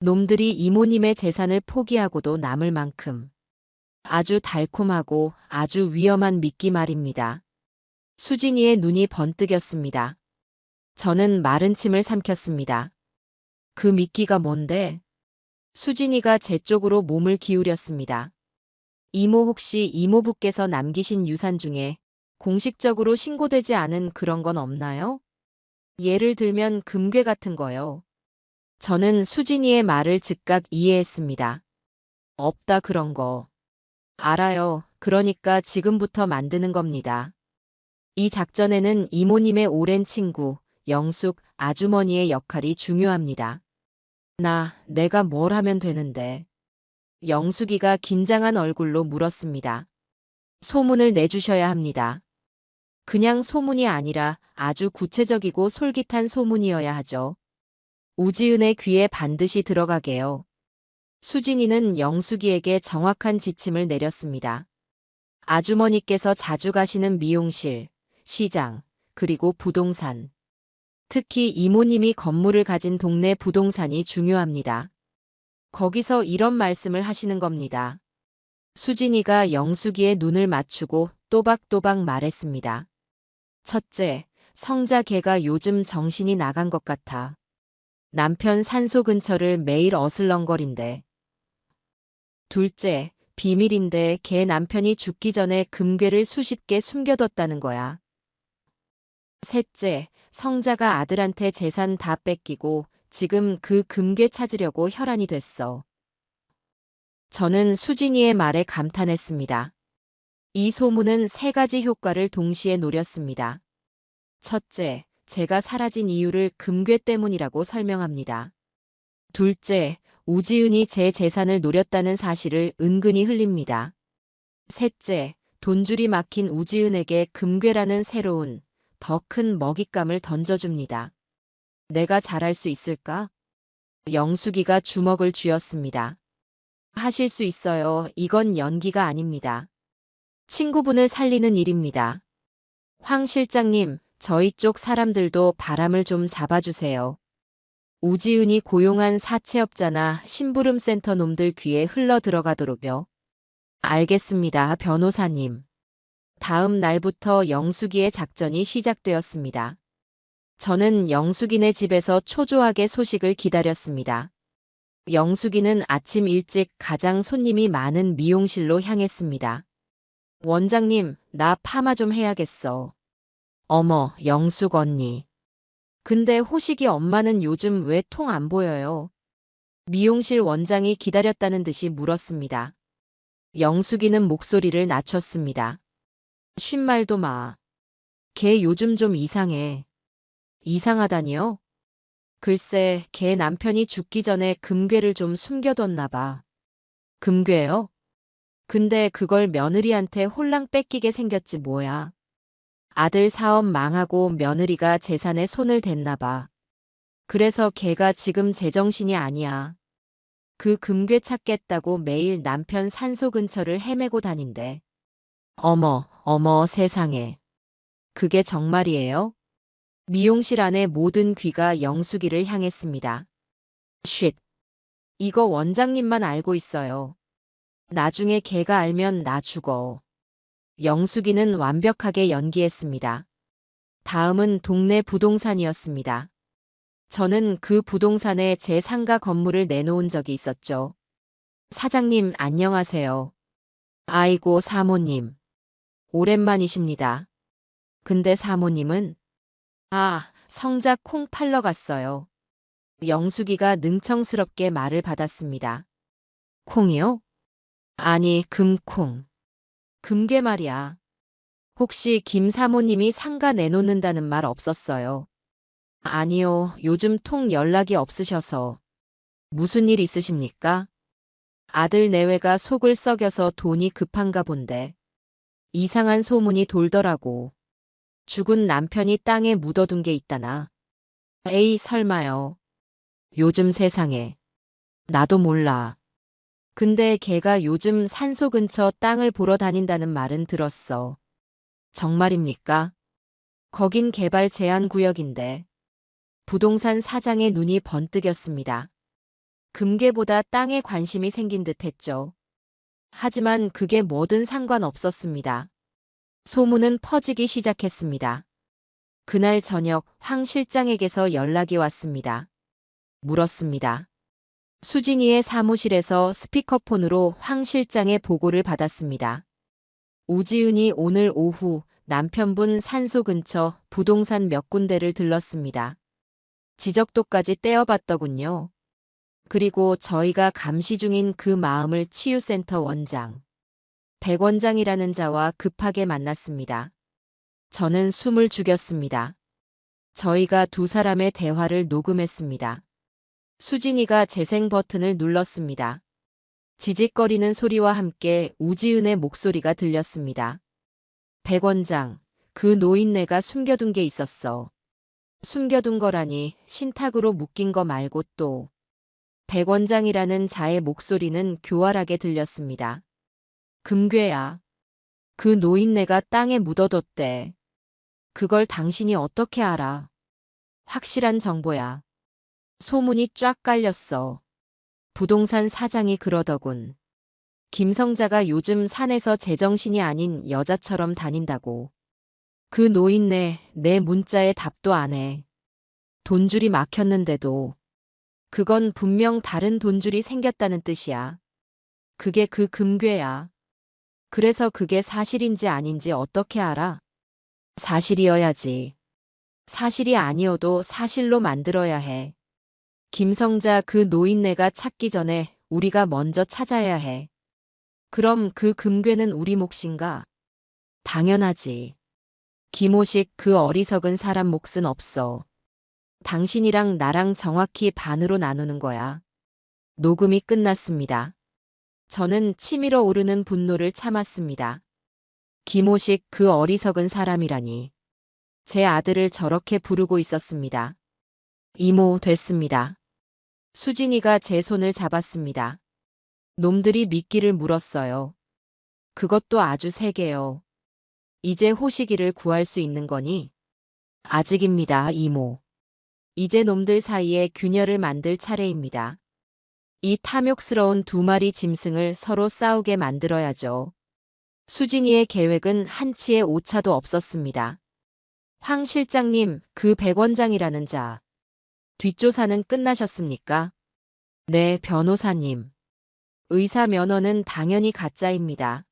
놈들이 이모님의 재산을 포기하고도 남을 만큼. 아주 달콤하고 아주 위험한 미끼 말입니다. 수진이의 눈이 번뜩였습니다. 저는 마른 침을 삼켰습니다. 그 미끼가 뭔데? 수진이가 제 쪽으로 몸을 기울였습니다. 이모, 혹시 이모부께서 남기신 유산 중에 공식적으로 신고되지 않은 그런 건 없나요? 예를 들면 금괴 같은 거요. 저는 수진이의 말을 즉각 이해했습니다. 없다, 그런 거. 알아요. 그러니까 지금부터 만드는 겁니다. 이 작전에는 이모님의 오랜 친구, 영숙 아주머니의 역할이 중요합니다. 내가 뭘 하면 되는데? 영숙이가 긴장한 얼굴로 물었습니다. 소문을 내주셔야 합니다. 그냥 소문이 아니라 아주 구체적이고 솔깃한 소문이어야 하죠. 우지은의 귀에 반드시 들어가게요. 수진이는 영숙이에게 정확한 지침을 내렸습니다. 아주머니께서 자주 가시는 미용실, 시장, 그리고 부동산. 특히 이모님이 건물을 가진 동네 부동산이 중요합니다. 거기서 이런 말씀을 하시는 겁니다. 수진이가 영숙이의 눈을 맞추고 또박또박 말했습니다. 첫째, 성자 걔가 요즘 정신이 나간 것 같아. 남편 산소 근처를 매일 어슬렁거린대. 둘째, 비밀인데 걔 남편이 죽기 전에 금괴를 수십 개 숨겨뒀다는 거야. 셋째, 성자가 아들한테 재산 다 뺏기고 지금 그 금괴 찾으려고 혈안이 됐어. 저는 수진이의 말에 감탄했습니다. 이 소문은 세 가지 효과를 동시에 노렸습니다. 첫째, 제가 사라진 이유를 금괴 때문이라고 설명합니다. 둘째, 우지은이 제 재산을 노렸다는 사실을 은근히 흘립니다. 셋째, 돈줄이 막힌 우지은에게 금괴라는 새로운, 더 큰 먹잇감을 던져줍니다. 내가 잘할 수 있을까? 영숙이가 주먹을 쥐었습니다. 하실 수 있어요. 이건 연기가 아닙니다. 친구분을 살리는 일입니다. 황 실장님, 저희 쪽 사람들도 바람을 좀 잡아주세요. 우지은이 고용한 사채업자나 심부름센터 놈들 귀에 흘러 들어가도록요. 알겠습니다, 변호사님. 다음 날부터 영숙이의 작전이 시작되었습니다. 저는 영숙이네 집에서 초조하게 소식을 기다렸습니다. 영숙이는 아침 일찍 가장 손님이 많은 미용실로 향했습니다. 원장님, 나 파마 좀 해야겠어. 어머, 영숙 언니. 근데 호식이 엄마는 요즘 왜 통 안 보여요? 미용실 원장이 기다렸다는 듯이 물었습니다. 영숙이는 목소리를 낮췄습니다. 쉰 말도 마. 걔 요즘 좀 이상해. 이상하다니요? 글쎄, 걔 남편이 죽기 전에 금괴를 좀 숨겨뒀나 봐. 금괴요? 근데 그걸 며느리한테 홀랑 뺏기게 생겼지 뭐야. 아들 사업 망하고 며느리가 재산에 손을 댔나 봐. 그래서 걔가 지금 제정신이 아니야. 그 금괴 찾겠다고 매일 남편 산소 근처를 헤매고 다닌대. 어머, 어머 세상에. 그게 정말이에요? 미용실 안의 모든 귀가 영숙이를 향했습니다. 쉿. 이거 원장님만 알고 있어요. 나중에 걔가 알면 나 죽어. 영숙이는 완벽하게 연기했습니다. 다음은 동네 부동산이었습니다. 저는 그 부동산에 제 상가 건물을 내놓은 적이 있었죠. 사장님 안녕하세요. 아이고 사모님. 오랜만이십니다. 근데 사모님은? 아, 성자 콩 팔러 갔어요. 영숙이가 능청스럽게 말을 받았습니다. 콩이요? 아니, 금콩. 금괴 말이야. 혹시 김 사모님이 상가 내놓는다는 말 없었어요? 아니요, 요즘 통 연락이 없으셔서. 무슨 일 있으십니까? 아들 내외가 속을 썩여서 돈이 급한가 본데. 이상한 소문이 돌더라고. 죽은 남편이 땅에 묻어둔 게 있다나. 에이, 설마요. 요즘 세상에. 나도 몰라. 근데 걔가 요즘 산소 근처 땅을 보러 다닌다는 말은 들었어. 정말입니까? 거긴 개발 제한 구역인데. 부동산 사장의 눈이 번뜩였습니다. 금괴보다 땅에 관심이 생긴 듯 했죠. 하지만 그게 뭐든 상관없었습니다. 소문은 퍼지기 시작했습니다. 그날 저녁 황 실장에게서 연락이 왔습니다. 물었습니다. 수진이의 사무실에서 스피커폰으로 황 실장의 보고를 받았습니다. 우지은이 오늘 오후 남편분 산소 근처 부동산 몇 군데를 들렀습니다. 지적도까지 떼어봤더군요. 그리고 저희가 감시 중인 그 마음을 치유센터 원장, 백 원장이라는 자와 급하게 만났습니다. 저는 숨을 죽였습니다. 저희가 두 사람의 대화를 녹음했습니다. 수진이가 재생 버튼을 눌렀습니다. 지직거리는 소리와 함께 우지은의 목소리가 들렸습니다. 백 원장, 그 노인네가 숨겨둔 게 있었어. 숨겨둔 거라니 신탁으로 묶인 거 말고 또. 백 원장이라는 자의 목소리는 교활하게 들렸습니다. 금괴야. 그 노인네가 땅에 묻어뒀대. 그걸 당신이 어떻게 알아? 확실한 정보야. 소문이 쫙 깔렸어. 부동산 사장이 그러더군. 김성자가 요즘 산에서 제정신이 아닌 여자처럼 다닌다고. 그 노인네 내 문자에 답도 안 해. 돈줄이 막혔는데도. 그건 분명 다른 돈줄이 생겼다는 뜻이야. 그게 그 금괴야. 그래서 그게 사실인지 아닌지 어떻게 알아? 사실이어야지. 사실이 아니어도 사실로 만들어야 해. 김성자 그 노인네가 찾기 전에 우리가 먼저 찾아야 해. 그럼 그 금괴는 우리 몫인가? 당연하지. 김호식 그 어리석은 사람 몫은 없어. 당신이랑 나랑 정확히 반으로 나누는 거야. 녹음이 끝났습니다. 저는 치밀어 오르는 분노를 참았습니다. 김호식 그 어리석은 사람이라니. 제 아들을 저렇게 부르고 있었습니다. 이모 됐습니다. 수진이가 제 손을 잡았습니다. 놈들이 미끼를 물었어요. 그것도 아주 세게요. 이제 호식이를 구할 수 있는 거니? 아직입니다, 이모. 이제 놈들 사이에 균열을 만들 차례입니다. 이 탐욕스러운 두 마리 짐승을 서로 싸우게 만들어야죠. 수진이의 계획은 한치의 오차도 없었습니다. 황 실장님, 그 백 원장이라는 자. 뒷조사는 끝나셨습니까? 네, 변호사님. 의사 면허는 당연히 가짜입니다.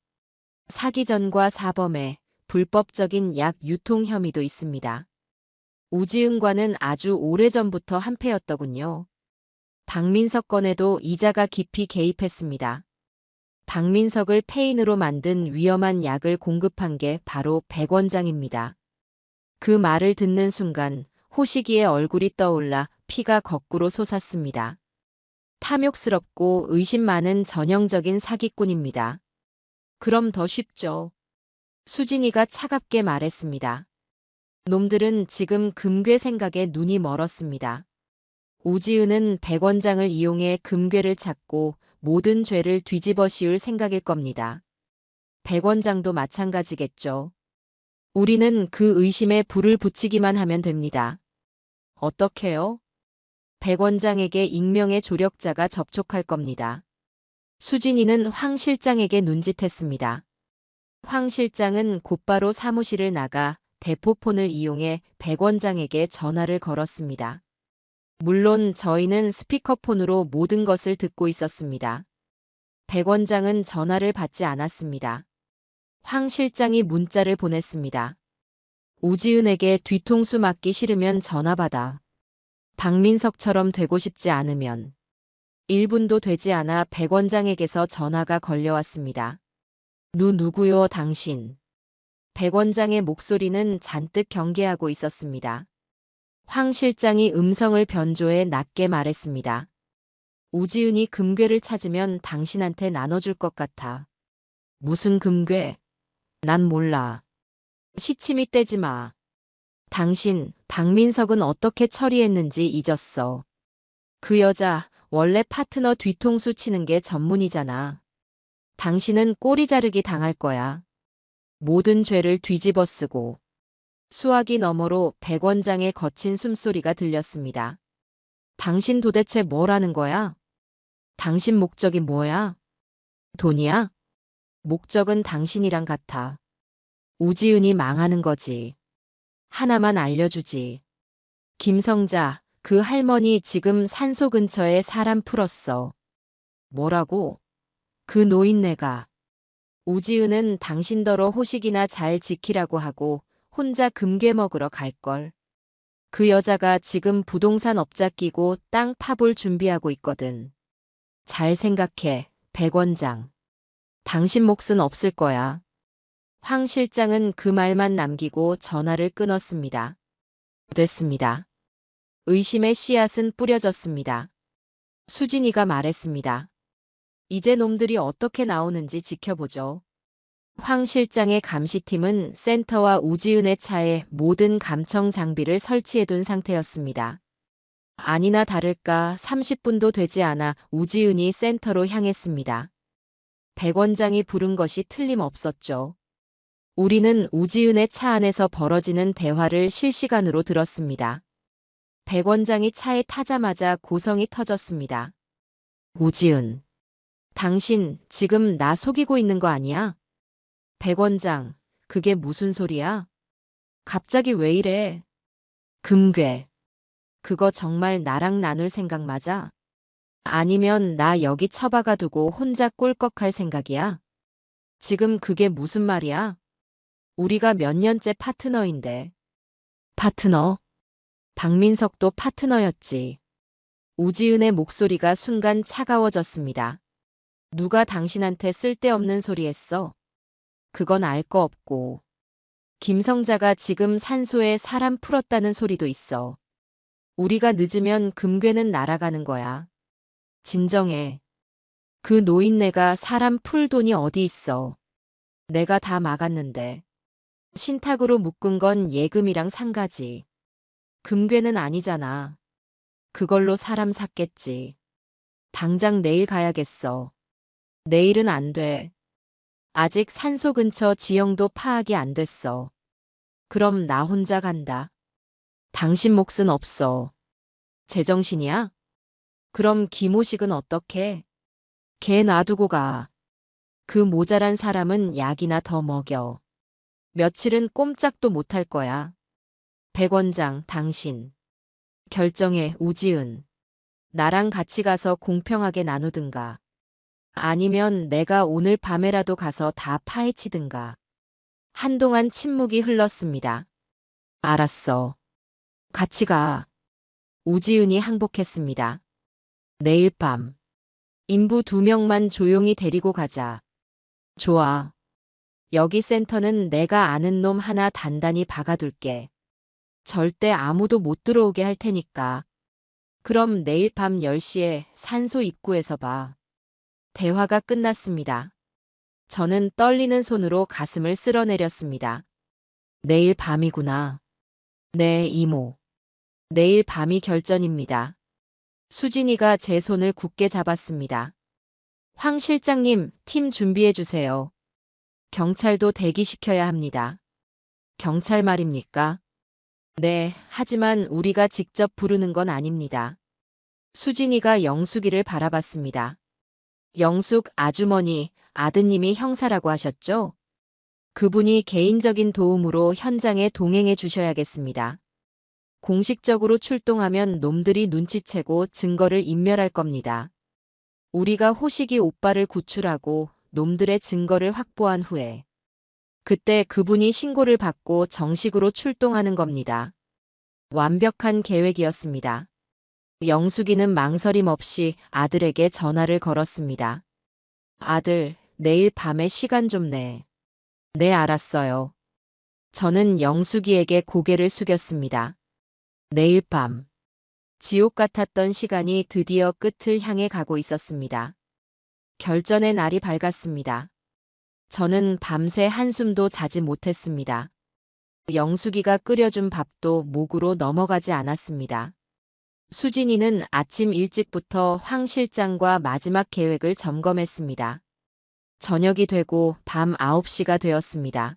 사기 전과 사범에 불법적인 약 유통 혐의도 있습니다. 우지은과는 아주 오래전부터 한패였더군요. 박민석 건에도 이자가 깊이 개입했습니다. 박민석을 폐인으로 만든 위험한 약을 공급한 게 바로 백 원장입니다. 그 말을 듣는 순간 호식이의 얼굴이 떠올라 피가 거꾸로 솟았습니다. 탐욕스럽고 의심 많은 전형적인 사기꾼입니다. 그럼 더 쉽죠. 수진이가 차갑게 말했습니다. 놈들은 지금 금괴 생각에 눈이 멀었습니다. 우지은은 백 원장을 이용해 금괴를 찾고 모든 죄를 뒤집어 씌울 생각일 겁니다. 백 원장도 마찬가지겠죠. 우리는 그 의심에 불을 붙이기만 하면 됩니다. 어떻게요? 백 원장에게 익명의 조력자가 접촉할 겁니다. 수진이는 황 실장에게 눈짓했습니다. 황 실장은 곧바로 사무실을 나가 대포폰을 이용해 백 원장에게 전화를 걸었습니다. 물론 저희는 스피커폰으로 모든 것을 듣고 있었습니다. 백 원장은 전화를 받지 않았습니다. 황 실장이 문자를 보냈습니다. 우지은에게 뒤통수 맞기 싫으면 전화 받아. 박민석처럼 되고 싶지 않으면. 1분도 되지 않아 백 원장에게서 전화가 걸려왔습니다. 누구요 당신? 백 원장의 목소리는 잔뜩 경계하고 있었습니다. 황 실장이 음성을 변조해 낮게 말했습니다. 우지은이 금괴를 찾으면 당신한테 나눠줄 것 같아. 무슨 금괴? 난 몰라. 시치미 떼지 마. 당신, 박민석은 어떻게 처리했는지 잊었어. 그 여자 원래 파트너 뒤통수 치는 게 전문이잖아. 당신은 꼬리 자르기 당할 거야. 모든 죄를 뒤집어 쓰고. 수화기 너머로 백 원장의 거친 숨소리가 들렸습니다. 당신 도대체 뭘 하는 거야? 당신 목적이 뭐야? 돈이야? 목적은 당신이랑 같아. 우지은이 망하는 거지. 하나만 알려주지. 김성자, 그 할머니 지금 산소 근처에 사람 풀었어. 뭐라고? 그 노인네가. 우지은은 당신더러 호식이나 잘 지키라고 하고 혼자 금괴 먹으러 갈걸. 그 여자가 지금 부동산 업자 끼고 땅 파볼 준비하고 있거든. 잘 생각해, 백 원장. 당신 몫은 없을 거야. 황 실장은 그 말만 남기고 전화를 끊었습니다. 됐습니다. 의심의 씨앗은 뿌려졌습니다. 수진이가 말했습니다. 이제 놈들이 어떻게 나오는지 지켜보죠. 황 실장의 감시팀은 센터와 우지은의 차에 모든 감청 장비를 설치해둔 상태였습니다. 아니나 다를까 30분도 되지 않아 우지은이 센터로 향했습니다. 백 원장이 부른 것이 틀림없었죠. 우리는 우지은의 차 안에서 벌어지는 대화를 실시간으로 들었습니다. 백 원장이 차에 타자마자 고성이 터졌습니다. 우지은, 당신 지금 나 속이고 있는 거 아니야? 백 원장, 그게 무슨 소리야? 갑자기 왜 이래? 금괴, 그거 정말 나랑 나눌 생각 맞아? 아니면 나 여기 처박아 두고 혼자 꿀꺽할 생각이야? 지금 그게 무슨 말이야? 우리가 몇 년째 파트너인데. 파트너? 박민석도 파트너였지. 우지은의 목소리가 순간 차가워졌습니다. 누가 당신한테 쓸데없는 소리 했어? 그건 알 거 없고. 김성자가 지금 산소에 사람 풀었다는 소리도 있어. 우리가 늦으면 금괴는 날아가는 거야. 진정해. 그 노인네가 사람 풀 돈이 어디 있어. 내가 다 막았는데. 신탁으로 묶은 건 예금이랑 상가지. 금괴는 아니잖아. 그걸로 사람 샀겠지. 당장 내일 가야겠어. 내일은 안 돼. 아직 산소 근처 지형도 파악이 안 됐어. 그럼 나 혼자 간다. 당신 몫은 없어. 제정신이야? 그럼 김호식은 어떡해? 걔 놔두고 가. 그 모자란 사람은 약이나 더 먹여. 며칠은 꼼짝도 못할 거야. 백 원장, 당신. 결정해, 우지은. 나랑 같이 가서 공평하게 나누든가. 아니면 내가 오늘 밤에라도 가서 다 파헤치든가. 한동안 침묵이 흘렀습니다. 알았어. 같이 가. 우지은이 항복했습니다. 내일 밤. 인부 2명만 조용히 데리고 가자. 좋아. 여기 센터는 내가 아는 놈 하나 단단히 박아둘게. 절대 아무도 못 들어오게 할 테니까. 그럼 내일 밤 10시에 산소 입구에서 봐. 대화가 끝났습니다. 저는 떨리는 손으로 가슴을 쓸어내렸습니다. 내일 밤이구나. 네, 이모. 내일 밤이 결전입니다. 수진이가 제 손을 굳게 잡았습니다. 황 실장님, 팀 준비해 주세요. 경찰도 대기시켜야 합니다. 경찰 말입니까? 네, 하지만 우리가 직접 부르는 건 아닙니다. 수진이가 영숙이를 바라봤습니다. 영숙 아주머니, 아드님이 형사라고 하셨죠? 그분이 개인적인 도움으로 현장에 동행해 주셔야겠습니다. 공식적으로 출동하면 놈들이 눈치채고 증거를 인멸할 겁니다. 우리가 호식이 오빠를 구출하고 놈들의 증거를 확보한 후에 그때 그분이 신고를 받고 정식으로 출동하는 겁니다. 완벽한 계획이었습니다. 영숙이는 망설임 없이 아들에게 전화를 걸었습니다. 아들, 내일 밤에 시간 좀 내. 네, 알았어요. 저는 영숙이에게 고개를 숙였습니다. 내일 밤. 지옥 같았던 시간이 드디어 끝을 향해 가고 있었습니다. 결전의 날이 밝았습니다. 저는 밤새 한숨도 자지 못했습니다. 영숙이가 끓여준 밥도 목으로 넘어가지 않았습니다. 수진이는 아침 일찍부터 황 실장과 마지막 계획을 점검했습니다. 저녁이 되고 밤 9시가 되었습니다.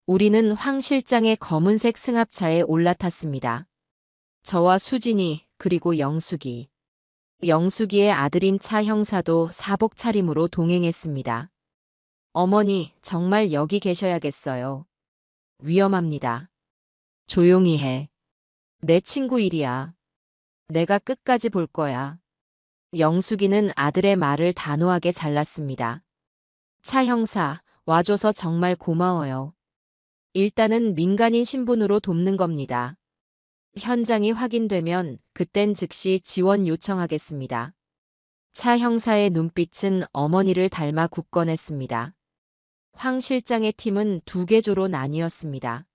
우리는 황 실장의 검은색 승합차에 올라탔습니다. 저와 수진이 그리고 영숙이. 영숙이의 아들인 차 형사도 사복 차림으로 동행했습니다. 어머니, 정말 여기 계셔야겠어요. 위험합니다. 조용히 해. 내 친구 일이야. 내가 끝까지 볼 거야. 영숙이는 아들의 말을 단호하게 잘랐습니다. 차 형사, 와줘서 정말 고마워요. 일단은 민간인 신분으로 돕는 겁니다. 현장이 확인되면 그땐 즉시 지원 요청하겠습니다. 차 형사의 눈빛은 어머니를 닮아 굳건했습니다. 황 실장의 팀은 2개조로 나뉘었습니다.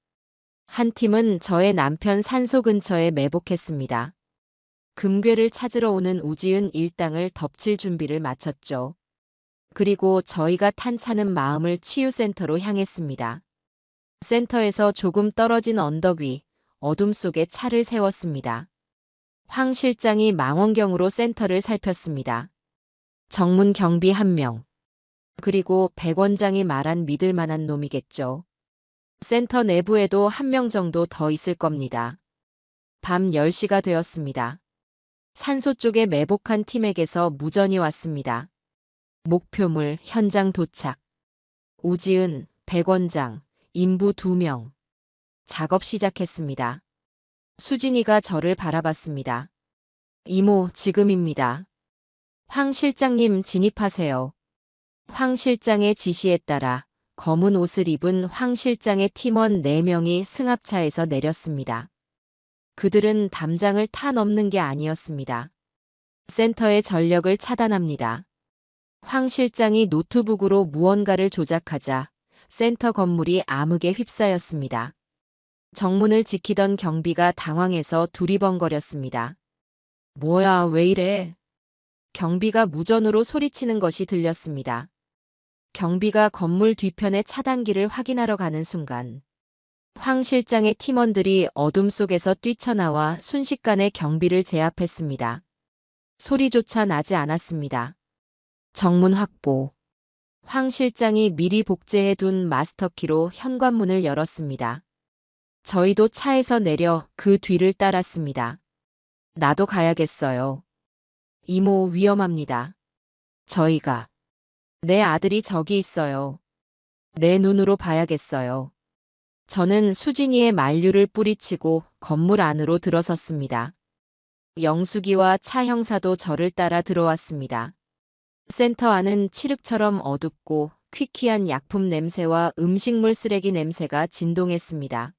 한 팀은 저의 남편 산소 근처에 매복했습니다. 금괴를 찾으러 오는 우지은 일당을 덮칠 준비를 마쳤죠. 그리고 저희가 탄 차는 마음을 치유센터로 향했습니다. 센터에서 조금 떨어진 언덕 위, 어둠 속에 차를 세웠습니다. 황 실장이 망원경으로 센터를 살폈습니다. 정문 경비 1명. 그리고 백 원장이 말한 믿을 만한 놈이겠죠. 센터 내부에도 1명 정도 더 있을 겁니다. 밤 10시가 되었습니다. 산소 쪽에 매복한 팀에게서 무전이 왔습니다. 목표물 현장 도착. 우지은, 백 원장, 인부 2명. 작업 시작했습니다. 수진이가 저를 바라봤습니다. 이모, 지금입니다. 황 실장님 진입하세요. 황 실장의 지시에 따라 검은 옷을 입은 황 실장의 팀원 4명이 승합차에서 내렸습니다. 그들은 담장을 타 넘는 게 아니었습니다. 센터의 전력을 차단합니다. 황 실장이 노트북으로 무언가를 조작하자 센터 건물이 암흑에 휩싸였습니다. 정문을 지키던 경비가 당황해서 두리번거렸습니다. 뭐야, 왜 이래? 경비가 무전으로 소리치는 것이 들렸습니다. 경비가 건물 뒤편의 차단기를 확인하러 가는 순간 황 실장의 팀원들이 어둠 속에서 뛰쳐나와 순식간에 경비를 제압했습니다. 소리조차 나지 않았습니다. 정문 확보. 황 실장이 미리 복제해둔 마스터키로 현관문을 열었습니다. 저희도 차에서 내려 그 뒤를 따랐습니다. 나도 가야겠어요. 이모, 위험합니다. 저희가. 내 아들이 저기 있어요. 내 눈으로 봐야겠어요. 저는 수진이의 만류를 뿌리치고 건물 안으로 들어섰습니다. 영숙이와 차 형사도 저를 따라 들어왔습니다. 센터 안은 칠흑처럼 어둡고 퀴퀴한 약품 냄새와 음식물 쓰레기 냄새가 진동했습니다.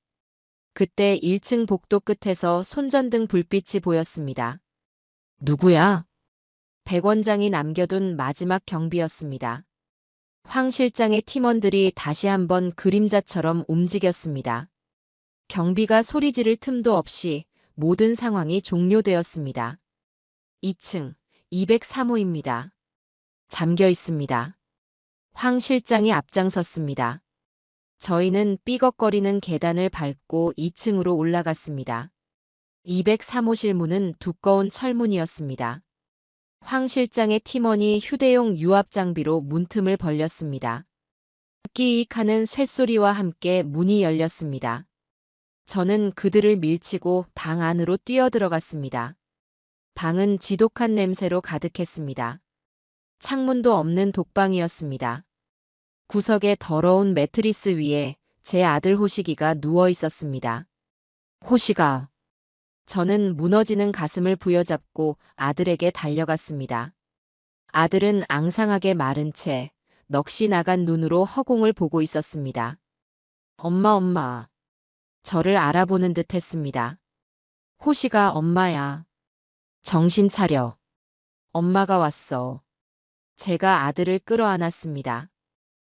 그때 1층 복도 끝에서 손전등 불빛이 보였습니다. 누구야? 백 원장이 남겨둔 마지막 경비였습니다. 황 실장의 팀원들이 다시 한번 그림자처럼 움직였습니다. 경비가 소리 지를 틈도 없이 모든 상황이 종료되었습니다. 2층 203호입니다. 잠겨 있습니다. 황 실장이 앞장섰습니다. 저희는 삐걱거리는 계단을 밟고 2층으로 올라갔습니다. 203호실 문은 두꺼운 철문이었습니다. 황 실장의 팀원이 휴대용 유압 장비로 문틈을 벌렸습니다. 끼익 하는 쇳소리와 함께 문이 열렸습니다. 저는 그들을 밀치고 방 안으로 뛰어들어갔습니다. 방은 지독한 냄새로 가득했습니다. 창문도 없는 독방이었습니다. 구석에 더러운 매트리스 위에 제 아들 호식이가 누워 있었습니다. 호식아. 저는 무너지는 가슴을 부여잡고 아들에게 달려갔습니다. 아들은 앙상하게 마른 채 넋이 나간 눈으로 허공을 보고 있었습니다. 엄마. 저를 알아보는 듯 했습니다. 호식아, 엄마야. 정신 차려. 엄마가 왔어. 제가 아들을 끌어안았습니다.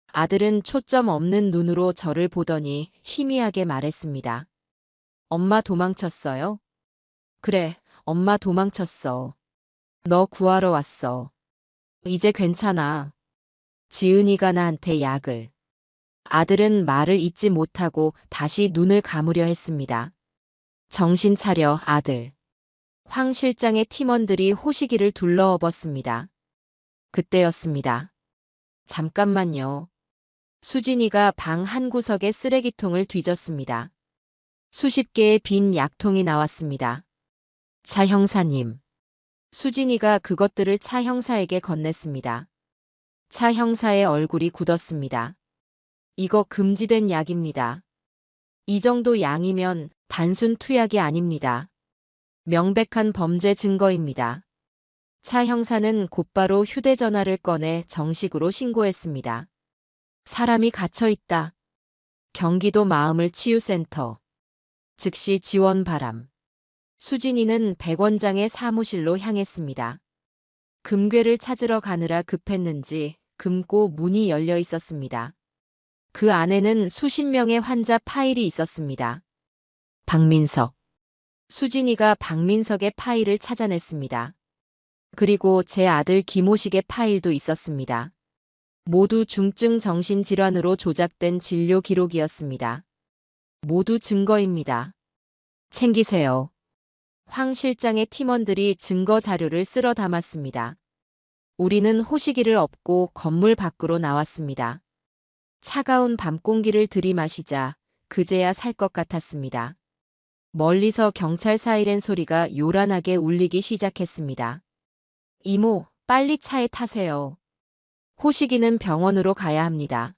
아들은 초점 없는 눈으로 저를 보더니 희미하게 말했습니다. 엄마 도망쳤어요? 그래, 엄마 도망쳤어. 너 구하러 왔어. 이제 괜찮아. 지은이가 나한테 약을. 아들은 말을 잇지 못하고 다시 눈을 감으려 했습니다. 정신 차려, 아들. 황 실장의 팀원들이 호식이를 둘러엎었습니다. 그때였습니다. 잠깐만요. 수진이가 방 한 구석에 쓰레기통을 뒤졌습니다. 수십 개의 빈 약통이 나왔습니다. 차 형사님. 수진이가 그것들을 차 형사에게 건넸습니다. 차 형사의 얼굴이 굳었습니다. 이거 금지된 약입니다. 이 정도 양이면 단순 투약이 아닙니다. 명백한 범죄 증거입니다. 차 형사는 곧바로 휴대전화를 꺼내 정식으로 신고했습니다. 사람이 갇혀 있다. 경기도 마음을 치유센터. 즉시 지원 바람. 수진이는 백 원장의 사무실로 향했습니다. 금괴를 찾으러 가느라 급했는지 금고 문이 열려 있었습니다. 그 안에는 수십 명의 환자 파일이 있었습니다. 박민석. 수진이가 박민석의 파일을 찾아냈습니다. 그리고 제 아들 김호식의 파일도 있었습니다. 모두 중증 정신질환으로 조작된 진료 기록이었습니다. 모두 증거입니다. 챙기세요. 황 실장의 팀원들이 증거 자료를 쓸어 담았습니다. 우리는 호시기를 업고 건물 밖으로 나왔습니다. 차가운 밤 공기를 들이마시자 그제야 살 것 같았습니다. 멀리서 경찰 사이렌 소리가 요란하게 울리기 시작했습니다. 이모, 빨리 차에 타세요. 호시기는 병원으로 가야 합니다.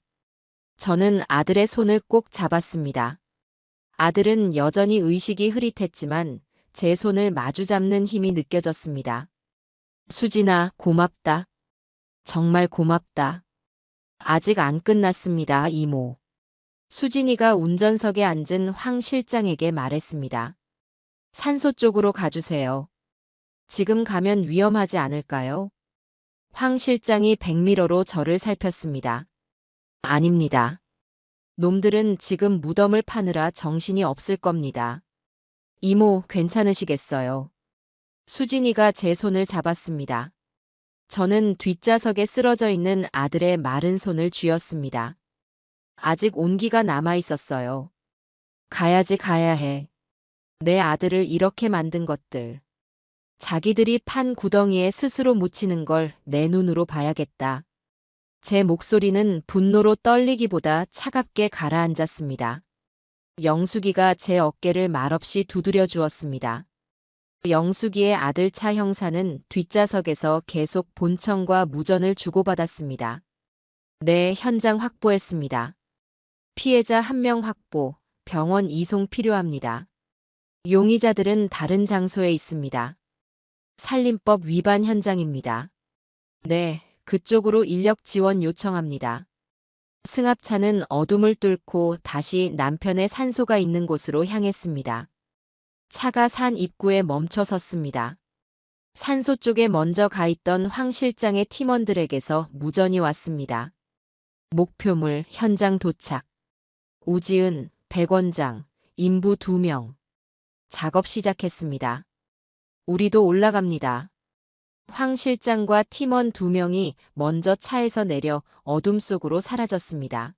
저는 아들의 손을 꼭 잡았습니다. 아들은 여전히 의식이 흐릿했지만 제 손을 마주 잡는 힘이 느껴졌습니다. 수진아, 고맙다. 정말 고맙다. 아직 안 끝났습니다, 이모. 수진이가 운전석에 앉은 황 실장에게 말했습니다. 산소 쪽으로 가주세요. 지금 가면 위험하지 않을까요? 황 실장이 백미러로 저를 살폈습니다. 아닙니다. 놈들은 지금 무덤을 파느라 정신이 없을 겁니다. 이모, 괜찮으시겠어요? 수진이가 제 손을 잡았습니다. 저는 뒷좌석에 쓰러져 있는 아들의 마른 손을 쥐었습니다. 아직 온기가 남아 있었어요. 가야지, 가야 해. 내 아들을 이렇게 만든 것들. 자기들이 판 구덩이에 스스로 묻히는 걸 내 눈으로 봐야겠다. 제 목소리는 분노로 떨리기보다 차갑게 가라앉았습니다. 영숙이가 제 어깨를 말없이 두드려 주었습니다. 영숙이의 아들 차 형사는 뒷좌석에서 계속 본청과 무전을 주고받았습니다. 네, 현장 확보했습니다. 피해자 1명 확보, 병원 이송 필요합니다. 용의자들은 다른 장소에 있습니다. 살림법 위반 현장입니다. 네, 그쪽으로 인력 지원 요청합니다. 승합차는 어둠을 뚫고 다시 남편의 산소가 있는 곳으로 향했습니다. 차가 산 입구에 멈춰 섰습니다. 산소 쪽에 먼저 가 있던 황 실장의 팀원들에게서 무전이 왔습니다. 목표물 현장 도착. 우지은, 백원장, 인부 2명. 작업 시작했습니다. 우리도 올라갑니다. 황 실장과 팀원 2명이 먼저 차에서 내려 어둠 속으로 사라졌습니다.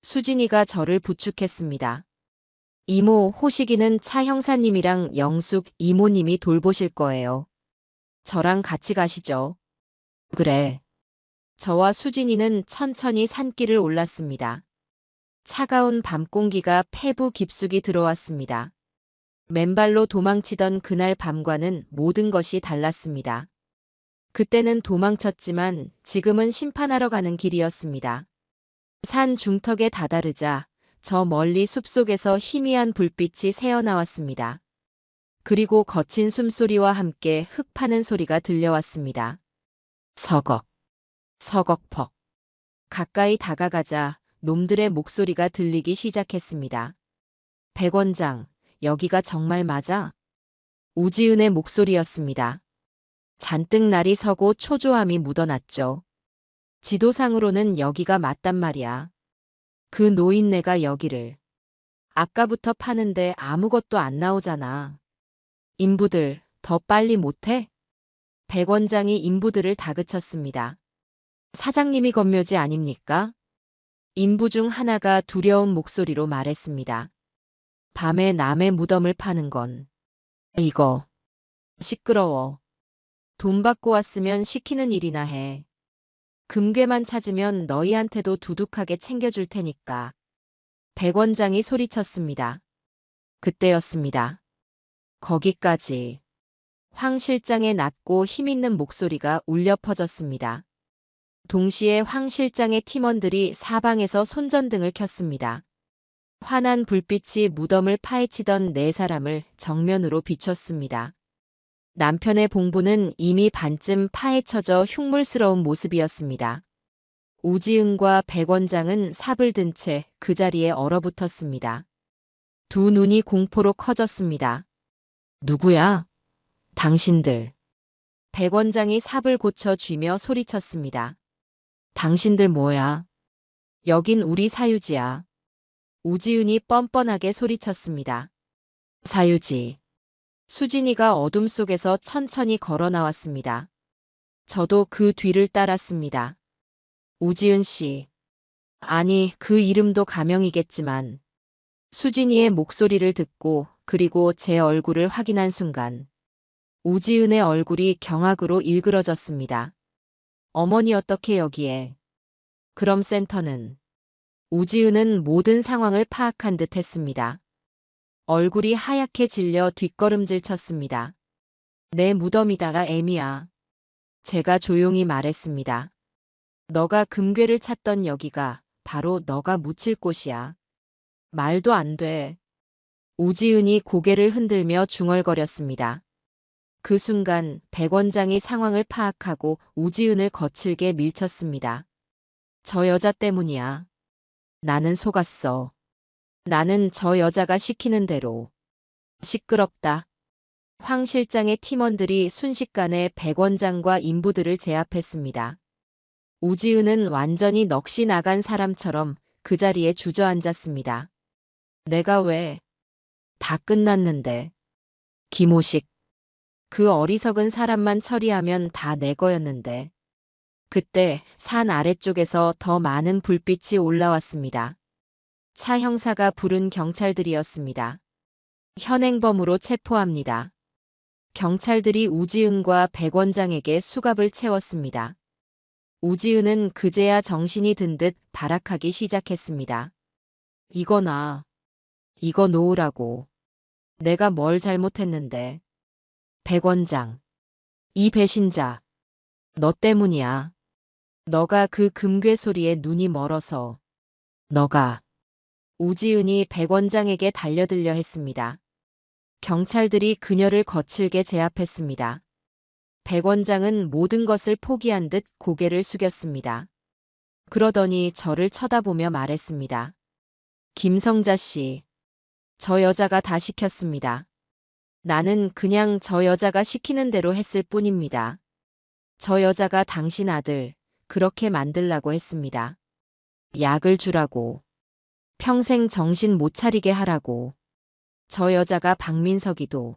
수진이가 저를 부축했습니다. 이모, 호식이는 차 형사님이랑 영숙 이모님이 돌보실 거예요. 저랑 같이 가시죠. 그래. 저와 수진이는 천천히 산길을 올랐습니다. 차가운 밤 공기가 폐부 깊숙이 들어왔습니다. 맨발로 도망치던 그날 밤과는 모든 것이 달랐습니다. 그때는 도망쳤지만 지금은 심판하러 가는 길이었습니다. 산 중턱에 다다르자 저 멀리 숲속에서 희미한 불빛이 새어나왔습니다. 그리고 거친 숨소리와 함께 흙 파는 소리가 들려왔습니다. 서걱, 서걱퍽. 가까이 다가가자 놈들의 목소리가 들리기 시작했습니다. 백원장, 여기가 정말 맞아? 우지은의 목소리였습니다. 잔뜩 날이 서고 초조함이 묻어났죠. 지도상으로는 여기가 맞단 말이야. 그 노인네가 여기를. 아까부터 파는데 아무것도 안 나오잖아. 인부들, 더 빨리 못해? 백원장이 인부들을 다그쳤습니다. 사장님이 건묘지 아닙니까? 인부 중 하나가 두려운 목소리로 말했습니다. 밤에 남의 무덤을 파는 건. 이거. 시끄러워. 돈 받고 왔으면 시키는 일이나 해. 금괴만 찾으면 너희한테도 두둑하게 챙겨줄 테니까. 백원장이 소리쳤습니다. 그때였습니다. 거기까지. 황 실장의 낮고 힘있는 목소리가 울려 퍼졌습니다. 동시에 황 실장의 팀원들이 사방에서 손전등을 켰습니다. 환한 불빛이 무덤을 파헤치던 4사람을 정면으로 비췄습니다. 남편의 봉부는 이미 반쯤 파헤쳐져 흉물스러운 모습이었습니다. 우지은과 백원장은 삽을 든 채 그 자리에 얼어붙었습니다. 두 눈이 공포로 커졌습니다. 누구야? 당신들. 백원장이 삽을 고쳐 쥐며 소리쳤습니다. 당신들 뭐야? 여긴 우리 사유지야. 우지은이 뻔뻔하게 소리쳤습니다. 사유지. 수진이가 어둠 속에서 천천히 걸어 나왔습니다. 저도 그 뒤를 따랐습니다. 우지은 씨. 아니, 그 이름도 가명이겠지만 수진이의 목소리를 듣고 그리고 제 얼굴을 확인한 순간 우지은의 얼굴이 경악으로 일그러졌습니다. 어머니 어떻게 여기에? 그럼 센터는? 우지은은 모든 상황을 파악한 듯 했습니다. 얼굴이 하얗게 질려 뒷걸음질 쳤습니다. 내 무덤이다가 애미야. 제가 조용히 말했습니다. 너가 금괴를 찾던 여기가 바로 너가 묻힐 곳이야. 말도 안 돼. 우지은이 고개를 흔들며 중얼거렸습니다. 그 순간 백 원장이 상황을 파악하고 우지은을 거칠게 밀쳤습니다. 저 여자 때문이야. 나는 속았어. 나는 저 여자가 시키는 대로. 시끄럽다. 황 실장의 팀원들이 순식간에 백 원장과 인부들을 제압했습니다. 우지은은 완전히 넋이 나간 사람처럼 그 자리에 주저앉았습니다. 내가 왜? 다 끝났는데. 김호식. 그 어리석은 사람만 처리하면 다 내 거였는데. 그때 산 아래쪽에서 더 많은 불빛이 올라왔습니다. 차 형사가 부른 경찰들이었습니다. 현행범으로 체포합니다. 경찰들이 우지은과 백 원장에게 수갑을 채웠습니다. 우지은은 그제야 정신이 든 듯 발악하기 시작했습니다. 이거 놔. 이거 놓으라고. 내가 뭘 잘못했는데. 백 원장. 이 배신자. 너 때문이야. 너가 그 금괴 소리에 눈이 멀어서. 너가. 우지은이 백 원장에게 달려들려 했습니다. 경찰들이 그녀를 거칠게 제압했습니다. 백 원장은 모든 것을 포기한 듯 고개를 숙였습니다. 그러더니 저를 쳐다보며 말했습니다. 김성자 씨. 저 여자가 다 시켰습니다. 나는 그냥 저 여자가 시키는 대로 했을 뿐입니다. 저 여자가 당신 아들 그렇게 만들라고 했습니다. 약을 주라고. 평생 정신 못 차리게 하라고. 저 여자가 박민석이도.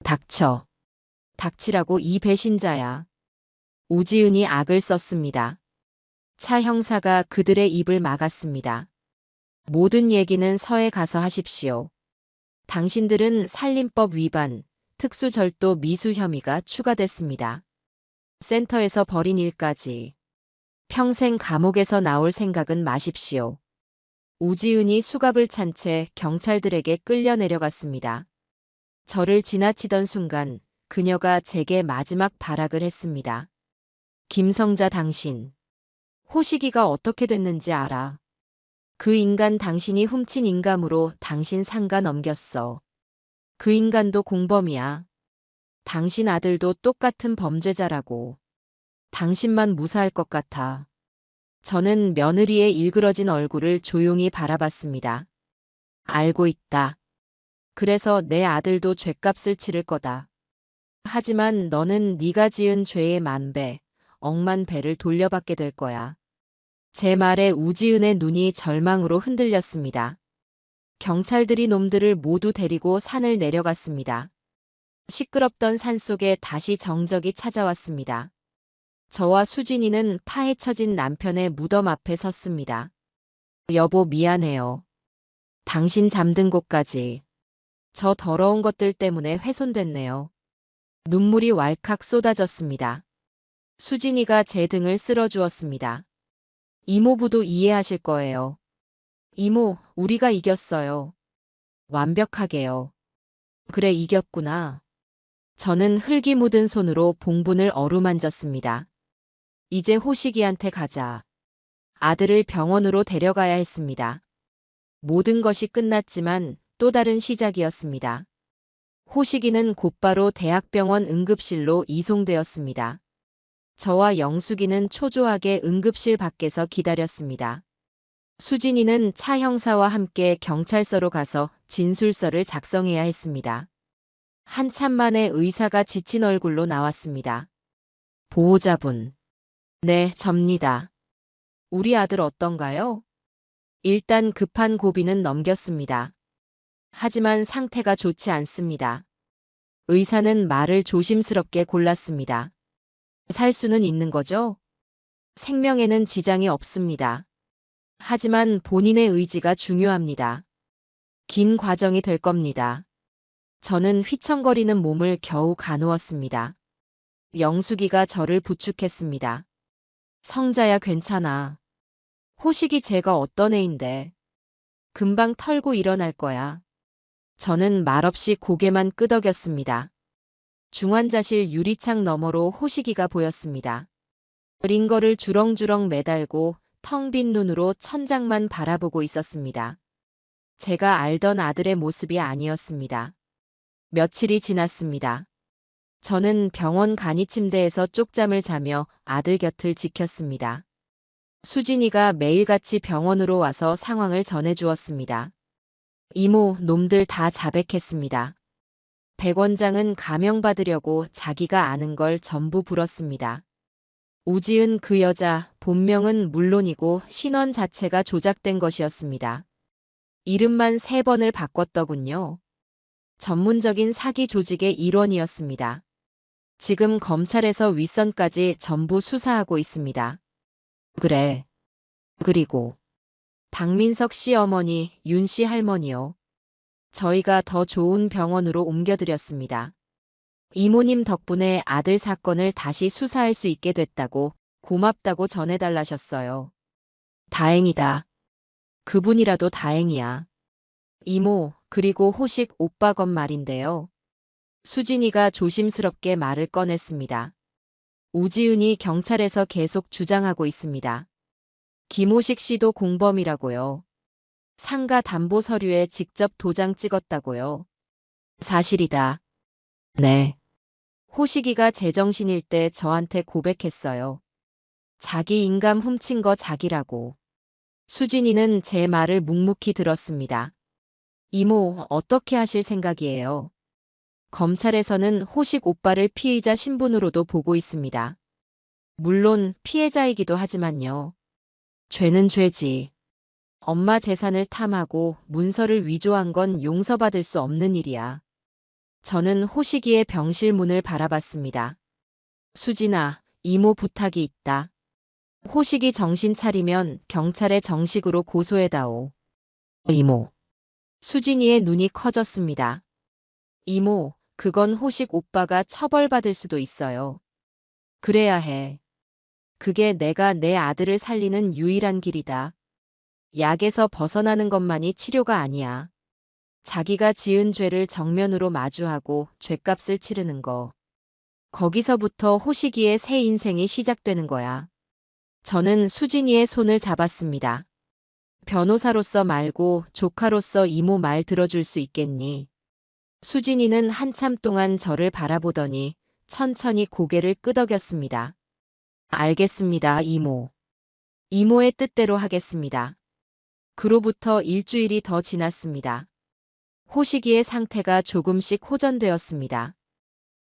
닥쳐. 닥치라고 이 배신자야. 우지은이 악을 썼습니다. 차 형사가 그들의 입을 막았습니다. 모든 얘기는 서에 가서 하십시오. 당신들은 살림법 위반, 특수절도 미수 혐의가 추가됐습니다. 센터에서 벌인 일까지. 평생 감옥에서 나올 생각은 마십시오. 우지은이 수갑을 찬 채 경찰들에게 끌려 내려갔습니다. 저를 지나치던 순간 그녀가 제게 마지막 발악을 했습니다. 김성자 당신. 호식이가 어떻게 됐는지 알아. 그 인간 당신이 훔친 인감으로 당신 상가 넘겼어. 그 인간도 공범이야. 당신 아들도 똑같은 범죄자라고. 당신만 무사할 것 같아. 저는 며느리의 일그러진 얼굴을 조용히 바라봤습니다. 알고 있다. 그래서 내 아들도 죗값을 치를 거다. 하지만 너는 네가 지은 죄의 만배, 억만 배를 돌려받게 될 거야. 제 말에 우지은의 눈이 절망으로 흔들렸습니다. 경찰들이 놈들을 모두 데리고 산을 내려갔습니다. 시끄럽던 산속에 다시 정적이 찾아왔습니다. 저와 수진이는 파헤쳐진 남편의 무덤 앞에 섰습니다. 여보 미안해요. 당신 잠든 곳까지. 저 더러운 것들 때문에 훼손됐네요. 눈물이 왈칵 쏟아졌습니다. 수진이가 제 등을 쓸어주었습니다. 이모부도 이해하실 거예요. 이모, 우리가 이겼어요. 완벽하게요. 그래, 이겼구나. 저는 흙이 묻은 손으로 봉분을 어루만졌습니다. 이제 호식이한테 가자. 아들을 병원으로 데려가야 했습니다. 모든 것이 끝났지만 또 다른 시작이었습니다. 호식이는 곧바로 대학병원 응급실로 이송되었습니다. 저와 영숙이는 초조하게 응급실 밖에서 기다렸습니다. 수진이는 차 형사와 함께 경찰서로 가서 진술서를 작성해야 했습니다. 한참 만에 의사가 지친 얼굴로 나왔습니다. 보호자분. 네, 접니다. 우리 아들 어떤가요? 일단 급한 고비는 넘겼습니다. 하지만 상태가 좋지 않습니다. 의사는 말을 조심스럽게 골랐습니다. 살 수는 있는 거죠? 생명에는 지장이 없습니다. 하지만 본인의 의지가 중요합니다. 긴 과정이 될 겁니다. 저는 휘청거리는 몸을 겨우 가누었습니다. 영숙이가 저를 부축했습니다. 성자야 괜찮아. 호식이 쟤가 어떤 애인데. 금방 털고 일어날 거야. 저는 말없이 고개만 끄덕였습니다. 중환자실 유리창 너머로 호식이가 보였습니다. 링거를 주렁주렁 매달고 텅 빈 눈으로 천장만 바라보고 있었습니다. 제가 알던 아들의 모습이 아니었습니다. 며칠이 지났습니다. 저는 병원 간이 침대에서 쪽잠을 자며 아들 곁을 지켰습니다. 수진이가 매일같이 병원으로 와서 상황을 전해주었습니다. 이모, 놈들 다 자백했습니다. 백 원장은 감형받으려고 자기가 아는 걸 전부 불었습니다. 우지은 그 여자, 본명은 물론이고 신원 자체가 조작된 것이었습니다. 이름만 3번을 바꿨더군요. 전문적인 사기 조직의 일원이었습니다. 지금 검찰에서 윗선까지 전부 수사하고 있습니다. 그래. 그리고 박민석 씨 어머니, 윤 씨 할머니요. 저희가 더 좋은 병원으로 옮겨드렸습니다. 이모님 덕분에 아들 사건을 다시 수사할 수 있게 됐다고 고맙다고 전해달라셨어요. 다행이다. 그분이라도 다행이야. 이모, 그리고 호식 오빠 건 말인데요. 수진이가 조심스럽게 말을 꺼냈습니다. 우지은이 경찰에서 계속 주장하고 있습니다. 김호식 씨도 공범이라고요. 상가 담보 서류에 직접 도장 찍었다고요. 사실이다. 네. 호식이가 제정신일 때 저한테 고백했어요. 자기 인감 훔친 거 자기라고. 수진이는 제 말을 묵묵히 들었습니다. 이모, 어떻게 하실 생각이에요? 검찰에서는 호식 오빠를 피의자 신분으로도 보고 있습니다. 물론 피해자이기도 하지만요. 죄는 죄지. 엄마 재산을 탐하고 문서를 위조한 건 용서받을 수 없는 일이야. 저는 호식이의 병실 문을 바라봤습니다. 수진아, 이모 부탁이 있다. 호식이 정신 차리면 경찰에 정식으로 고소해다오. 이모. 수진이의 눈이 커졌습니다. 이모, 그건 호식 오빠가 처벌받을 수도 있어요. 그래야 해. 그게 내가 내 아들을 살리는 유일한 길이다. 약에서 벗어나는 것만이 치료가 아니야. 자기가 지은 죄를 정면으로 마주하고 죗값을 치르는 거. 거기서부터 호식이의 새 인생이 시작되는 거야. 저는 수진이의 손을 잡았습니다. 변호사로서 말고 조카로서 이모 말 들어줄 수 있겠니? 수진이는 한참 동안 저를 바라보더니 천천히 고개를 끄덕였습니다. 알겠습니다, 이모. 이모의 뜻대로 하겠습니다. 그로부터 일주일이 더 지났습니다. 호식이의 상태가 조금씩 호전되었습니다.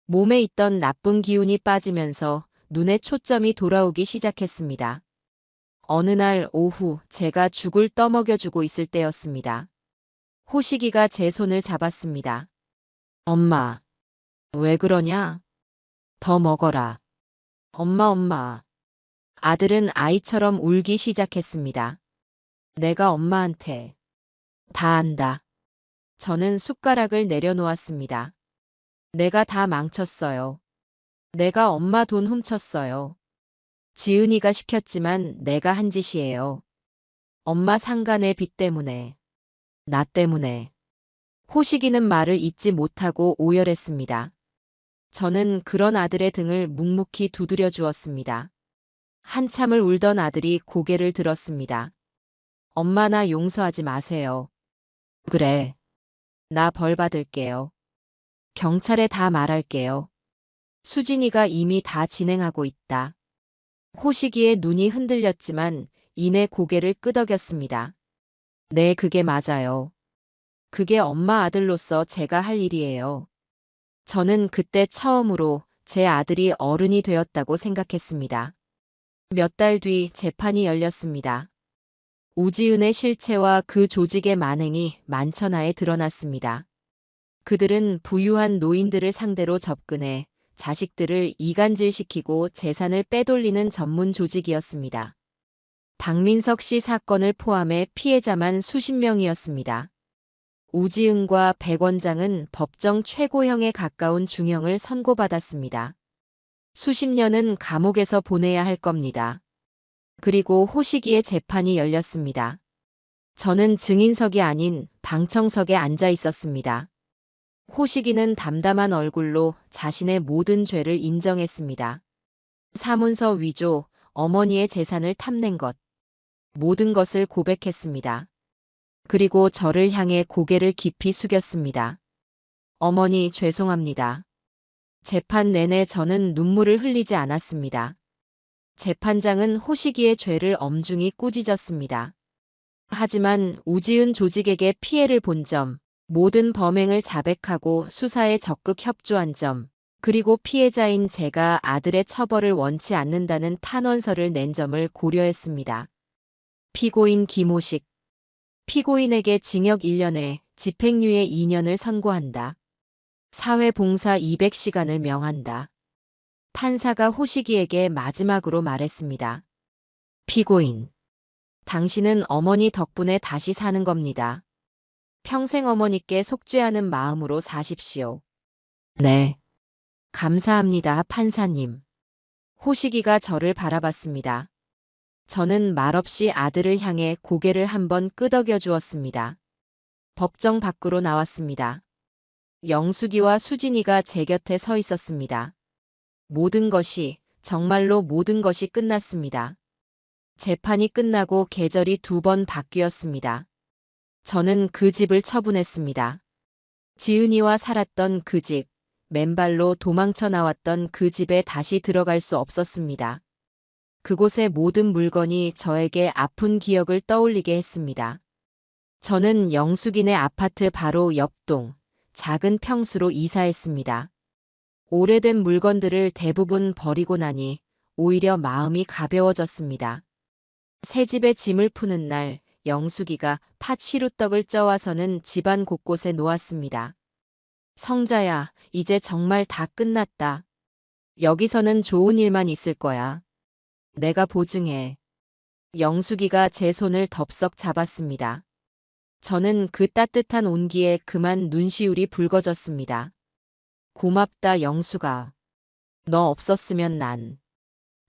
몸에 있던 나쁜 기운이 빠지면서 눈에 초점이 돌아오기 시작했습니다. 어느 날 오후 제가 죽을 떠먹여주고 있을 때였습니다. 호식이가 제 손을 잡았습니다. 엄마, 왜 그러냐? 더 먹어라. 엄마. 아들은 아이처럼 울기 시작했습니다. 내가 엄마한테 다 안다. 저는 숟가락을 내려놓았습니다. 내가 다 망쳤어요. 내가 엄마 돈 훔쳤어요. 지은이가 시켰지만 내가 한 짓이에요. 엄마 상간의 빚 때문에. 나 때문에. 호식이는 말을 잇지 못하고 오열했습니다. 저는 그런 아들의 등을 묵묵히 두드려 주었습니다. 한참을 울던 아들이 고개를 들었습니다. 엄마 나 용서하지 마세요. 그래. 나 벌 받을게요. 경찰에 다 말할게요. 수진이가 이미 다 진행하고 있다. 호식이의 눈이 흔들렸지만 이내 고개를 끄덕였습니다. 네, 그게 맞아요. 그게 엄마 아들로서 제가 할 일이에요. 저는 그때 처음으로 제 아들이 어른이 되었다고 생각했습니다. 몇 달 뒤 재판이 열렸습니다. 우지은의 실체와 그 조직의 만행이 만천하에 드러났습니다. 그들은 부유한 노인들을 상대로 접근해 자식들을 이간질시키고 재산을 빼돌리는 전문 조직이었습니다. 박민석 씨 사건을 포함해 피해자만 수십 명이었습니다. 우지은과 백 원장은 법정 최고형에 가까운 중형을 선고받았습니다. 수십 년은 감옥에서 보내야 할 겁니다. 그리고 호식이의 재판이 열렸습니다. 저는 증인석이 아닌 방청석에 앉아 있었습니다. 호식이는 담담한 얼굴로 자신의 모든 죄를 인정했습니다. 사문서 위조, 어머니의 재산을 탐낸 것, 모든 것을 고백했습니다. 그리고 저를 향해 고개를 깊이 숙였습니다. 어머니, 죄송합니다. 재판 내내 저는 눈물을 흘리지 않았습니다. 재판장은 호식이의 죄를 엄중히 꾸짖었습니다. 하지만 우지은 조직에게 피해를 본 점, 모든 범행을 자백하고 수사에 적극 협조한 점, 그리고 피해자인 제가 아들의 처벌을 원치 않는다는 탄원서를 낸 점을 고려했습니다. 피고인 김호식. 피고인에게 징역 1년에 집행유예 2년을 선고한다. 사회봉사 200시간을 명한다. 판사가 호식이에게 마지막으로 말했습니다. 피고인. 당신은 어머니 덕분에 다시 사는 겁니다. 평생 어머니께 속죄하는 마음으로 사십시오. 네. 감사합니다, 판사님. 호식이가 저를 바라봤습니다. 저는 말없이 아들을 향해 고개를 한번 끄덕여 주었습니다. 법정 밖으로 나왔습니다. 영숙이와 수진이가 제 곁에 서 있었습니다. 모든 것이, 정말로 모든 것이 끝났습니다. 재판이 끝나고 계절이 2번 바뀌었습니다. 저는 그 집을 처분했습니다. 지은이와 살았던 그 집, 맨발로 도망쳐 나왔던 그 집에 다시 들어갈 수 없었습니다. 그곳의 모든 물건이 저에게 아픈 기억을 떠올리게 했습니다. 저는 영숙이네 아파트 바로 옆동, 작은 평수로 이사했습니다. 오래된 물건들을 대부분 버리고 나니 오히려 마음이 가벼워졌습니다. 새 집에 짐을 푸는 날, 영숙이가 팥 시루떡을 쪄와서는 집안 곳곳에 놓았습니다. 성자야, 이제 정말 다 끝났다. 여기서는 좋은 일만 있을 거야. 내가 보증해. 영숙이가 제 손을 덥석 잡았습니다. 저는 그 따뜻한 온기에 그만 눈시울이 붉어졌습니다. 고맙다, 영숙아. 너 없었으면 난.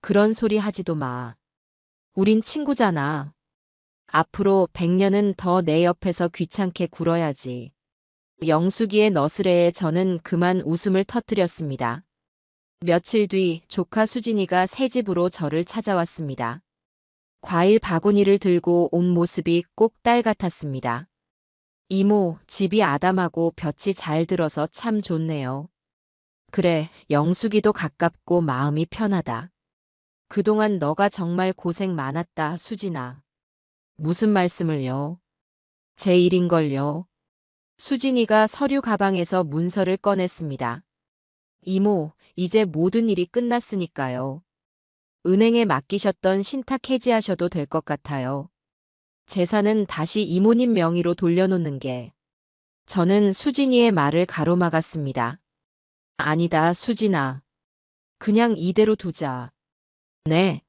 그런 소리 하지도 마. 우린 친구잖아. 앞으로 100년은 더 내 옆에서 귀찮게 굴어야지. 영숙이의 너스레에 저는 그만 웃음을 터뜨렸습니다. 며칠 뒤 조카 수진이가 새 집으로 저를 찾아왔습니다. 과일 바구니를 들고 온 모습이 꼭 딸 같았습니다. 이모, 집이 아담하고 볕이 잘 들어서 참 좋네요. 그래, 영숙이도 가깝고 마음이 편하다. 그동안 너가 정말 고생 많았다, 수진아. 무슨 말씀을요? 제 일인걸요. 수진이가 서류 가방에서 문서를 꺼냈습니다. 이모, 이제 모든 일이 끝났으니까요. 은행에 맡기셨던 신탁 해지하셔도 될 것 같아요. 재산은 다시 이모님 명의로 돌려놓는 게. 저는 수진이의 말을 가로막았습니다. 아니다, 수진아. 그냥 이대로 두자. 네.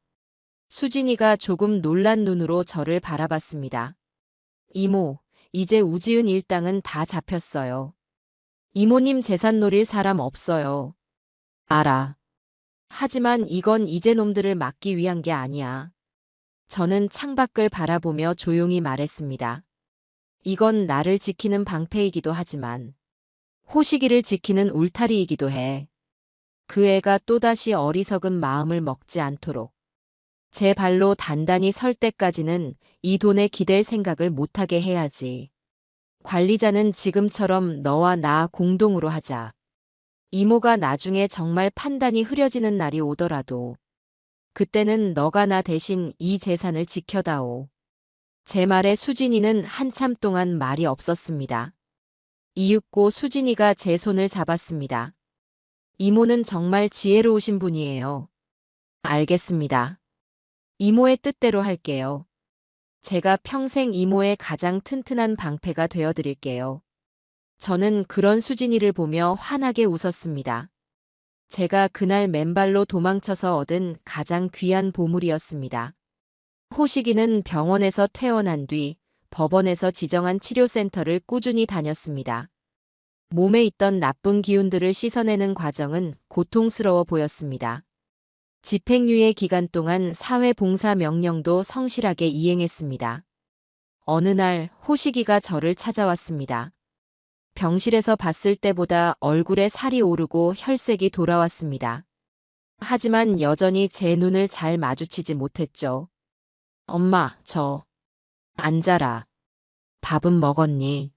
수진이가 조금 놀란 눈으로 저를 바라봤습니다. 이모, 이제 우지은 일당은 다 잡혔어요. 이모님 재산 노릴 사람 없어요. 알아. 하지만 이건 이제 놈들을 막기 위한 게 아니야. 저는 창밖을 바라보며 조용히 말했습니다. 이건 나를 지키는 방패이기도 하지만 호식이를 지키는 울타리이기도 해. 그 애가 또다시 어리석은 마음을 먹지 않도록 제 발로 단단히 설 때까지는 이 돈에 기댈 생각을 못하게 해야지. 관리자는 지금처럼 너와 나 공동으로 하자. 이모가 나중에 정말 판단이 흐려지는 날이 오더라도 그때는 너가 나 대신 이 재산을 지켜다오. 제 말에 수진이는 한참 동안 말이 없었습니다. 이윽고 수진이가 제 손을 잡았습니다. 이모는 정말 지혜로우신 분이에요. 알겠습니다. 이모의 뜻대로 할게요. 제가 평생 이모의 가장 튼튼한 방패가 되어드릴게요. 저는 그런 수진이를 보며 환하게 웃었습니다. 제가 그날 맨발로 도망쳐서 얻은 가장 귀한 보물이었습니다. 호식이는 병원에서 퇴원한 뒤 법원에서 지정한 치료센터를 꾸준히 다녔습니다. 몸에 있던 나쁜 기운들을 씻어내는 과정은 고통스러워 보였습니다. 집행유예 기간 동안 사회봉사 명령도 성실하게 이행했습니다. 어느 날 호식이가 저를 찾아왔습니다. 병실에서 봤을 때보다 얼굴에 살이 오르고 혈색이 돌아왔습니다. 하지만 여전히 제 눈을 잘 마주치지 못했죠. 엄마, 앉아라. 밥은 먹었니?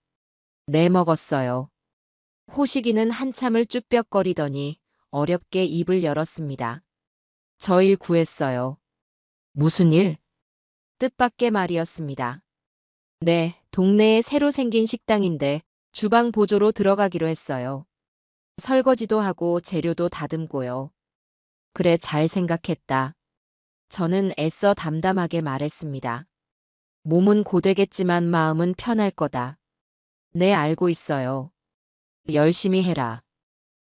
네, 먹었어요. 호식이는 한참을 쭈뼛거리더니 어렵게 입을 열었습니다. 저 일 구했어요. 무슨 일? 뜻밖의 말이었습니다. 네, 동네에 새로 생긴 식당인데 주방 보조로 들어가기로 했어요. 설거지도 하고 재료도 다듬고요. 그래, 잘 생각했다. 저는 애써 담담하게 말했습니다. 몸은 고되겠지만 마음은 편할 거다. 네, 알고 있어요. 열심히 해라.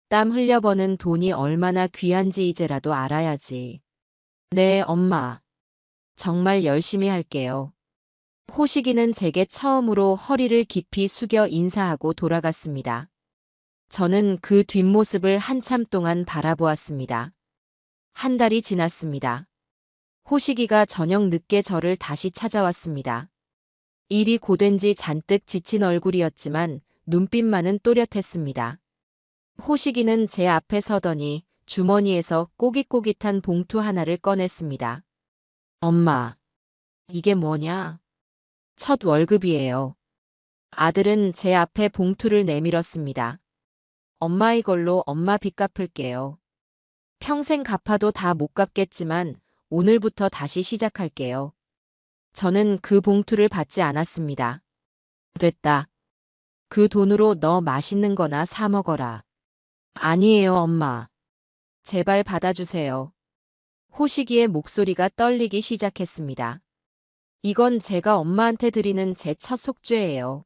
땀 흘려버는 돈이 얼마나 귀한지 이제라도 알아야지. 네, 엄마. 정말 열심히 할게요. 호식이는 제게 처음으로 허리를 깊이 숙여 인사하고 돌아갔습니다. 저는 그 뒷모습을 한참 동안 바라보았습니다. 한 달이 지났습니다. 호식이가 저녁 늦게 저를 다시 찾아왔습니다. 일이 고된지 잔뜩 지친 얼굴이었지만 눈빛만은 또렷했습니다. 호식이는 제 앞에 서더니 주머니에서 꼬깃꼬깃한 봉투 하나를 꺼냈습니다. 엄마, 이게 뭐냐? 첫 월급이에요. 아들은 제 앞에 봉투를 내밀었습니다. 엄마, 이걸로 엄마 빚 갚을게요. 평생 갚아도 다 못 갚겠지만 오늘부터 다시 시작할게요. 저는 그 봉투를 받지 않았습니다. 됐다. 그 돈으로 너 맛있는 거나 사 먹어라. 아니에요, 엄마. 제발 받아주세요. 호식이의 목소리가 떨리기 시작했습니다. 이건 제가 엄마한테 드리는 제 첫 속죄예요.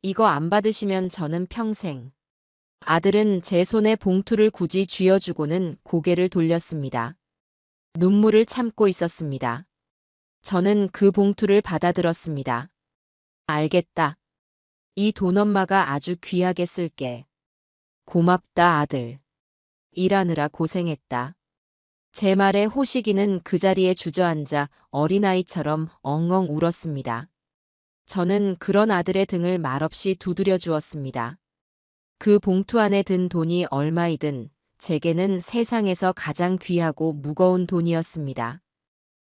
이거 안 받으시면 저는 평생. 아들은 제 손에 봉투를 굳이 쥐어주고는 고개를 돌렸습니다. 눈물을 참고 있었습니다. 저는 그 봉투를 받아들었습니다. 알겠다. 이 돈 엄마가 아주 귀하게 쓸게. 고맙다, 아들. 일하느라 고생했다. 제 말에 호식이는 그 자리에 주저앉아 어린아이처럼 엉엉 울었습니다. 저는 그런 아들의 등을 말없이 두드려 주었습니다. 그 봉투 안에 든 돈이 얼마이든 제게는 세상에서 가장 귀하고 무거운 돈이었습니다.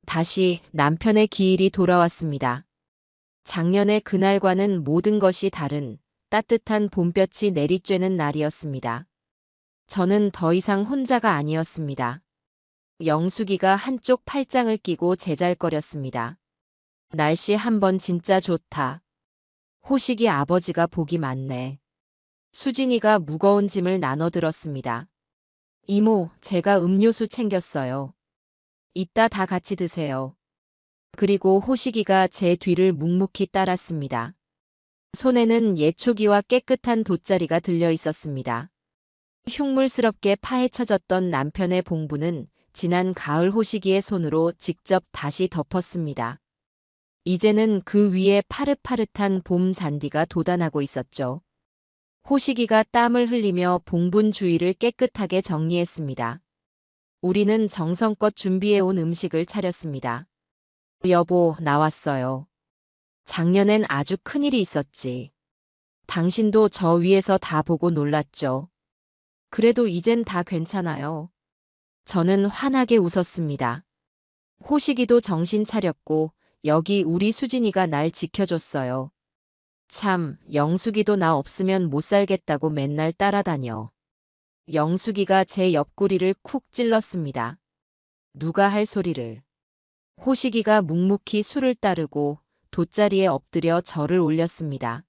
다시 남편의 기일이 돌아왔습니다. 작년의 그날과는 모든 것이 다른 따뜻한 봄볕이 내리쬐는 날이었습니다. 저는 더 이상 혼자가 아니었습니다. 영숙이가 한쪽 팔짱을 끼고 제잘거렸습니다. 날씨 한번 진짜 좋다. 호식이 아버지가 복이 많네. 수진이가 무거운 짐을 나눠들었습니다. 이모, 제가 음료수 챙겼어요. 이따 다 같이 드세요. 그리고 호식이가 제 뒤를 묵묵히 따랐습니다. 손에는 예초기와 깨끗한 돗자리가 들려 있었습니다. 흉물스럽게 파헤쳐졌던 남편의 봉부는 지난 가을 호식이의 손으로 직접 다시 덮었습니다. 이제는 그 위에 파릇파릇한 봄 잔디가 돋아나고 있었죠. 호식이가 땀을 흘리며 봉분 주위를 깨끗하게 정리했습니다. 우리는 정성껏 준비해온 음식을 차렸습니다. 여보, 나왔어요. 작년엔 아주 큰일이 있었지. 당신도 저 위에서 다 보고 놀랐죠. 그래도 이젠 다 괜찮아요. 저는 환하게 웃었습니다. 호식이도 정신 차렸고 여기 우리 수진이가 날 지켜줬어요. 참, 영숙이도 나 없으면 못 살겠다고 맨날 따라다녀. 영숙이가 제 옆구리를 쿡 찔렀습니다. 누가 할 소리를. 호식이가 묵묵히 술을 따르고 돗자리에 엎드려 저를 올렸습니다.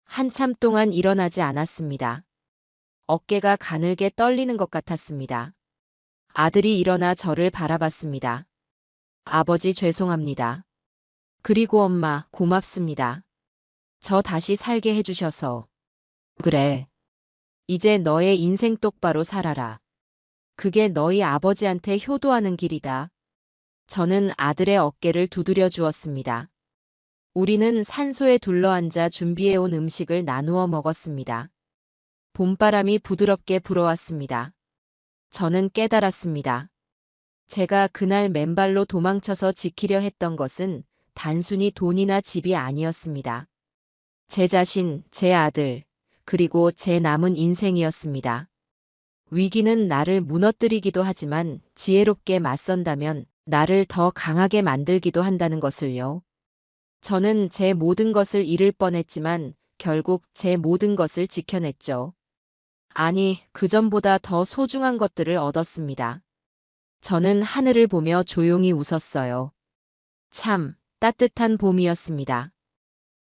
한참 동안 일어나지 않았습니다. 어깨가 가늘게 떨리는 것 같았습니다. 아들이 일어나 저를 바라봤습니다. 아버지, 죄송합니다. 그리고 엄마, 고맙습니다. 저 다시 살게 해주셔서. 그래. 이제 너의 인생 똑바로 살아라. 그게 너희 아버지한테 효도하는 길이다. 저는 아들의 어깨를 두드려 주었습니다. 우리는 산소에 둘러앉아 준비해온 음식을 나누어 먹었습니다. 봄바람이 부드럽게 불어왔습니다. 저는 깨달았습니다. 제가 그날 맨발로 도망쳐서 지키려 했던 것은 단순히 돈이나 집이 아니었습니다. 제 자신, 제 아들, 그리고 제 남은 인생이었습니다. 위기는 나를 무너뜨리기도 하지만 지혜롭게 맞선다면 나를 더 강하게 만들기도 한다는 것을요. 저는 제 모든 것을 잃을 뻔했지만 결국 제 모든 것을 지켜냈죠. 아니, 그전보다 더 소중한 것들을 얻었습니다. 저는 하늘을 보며 조용히 웃었어요. 참, 따뜻한 봄이었습니다.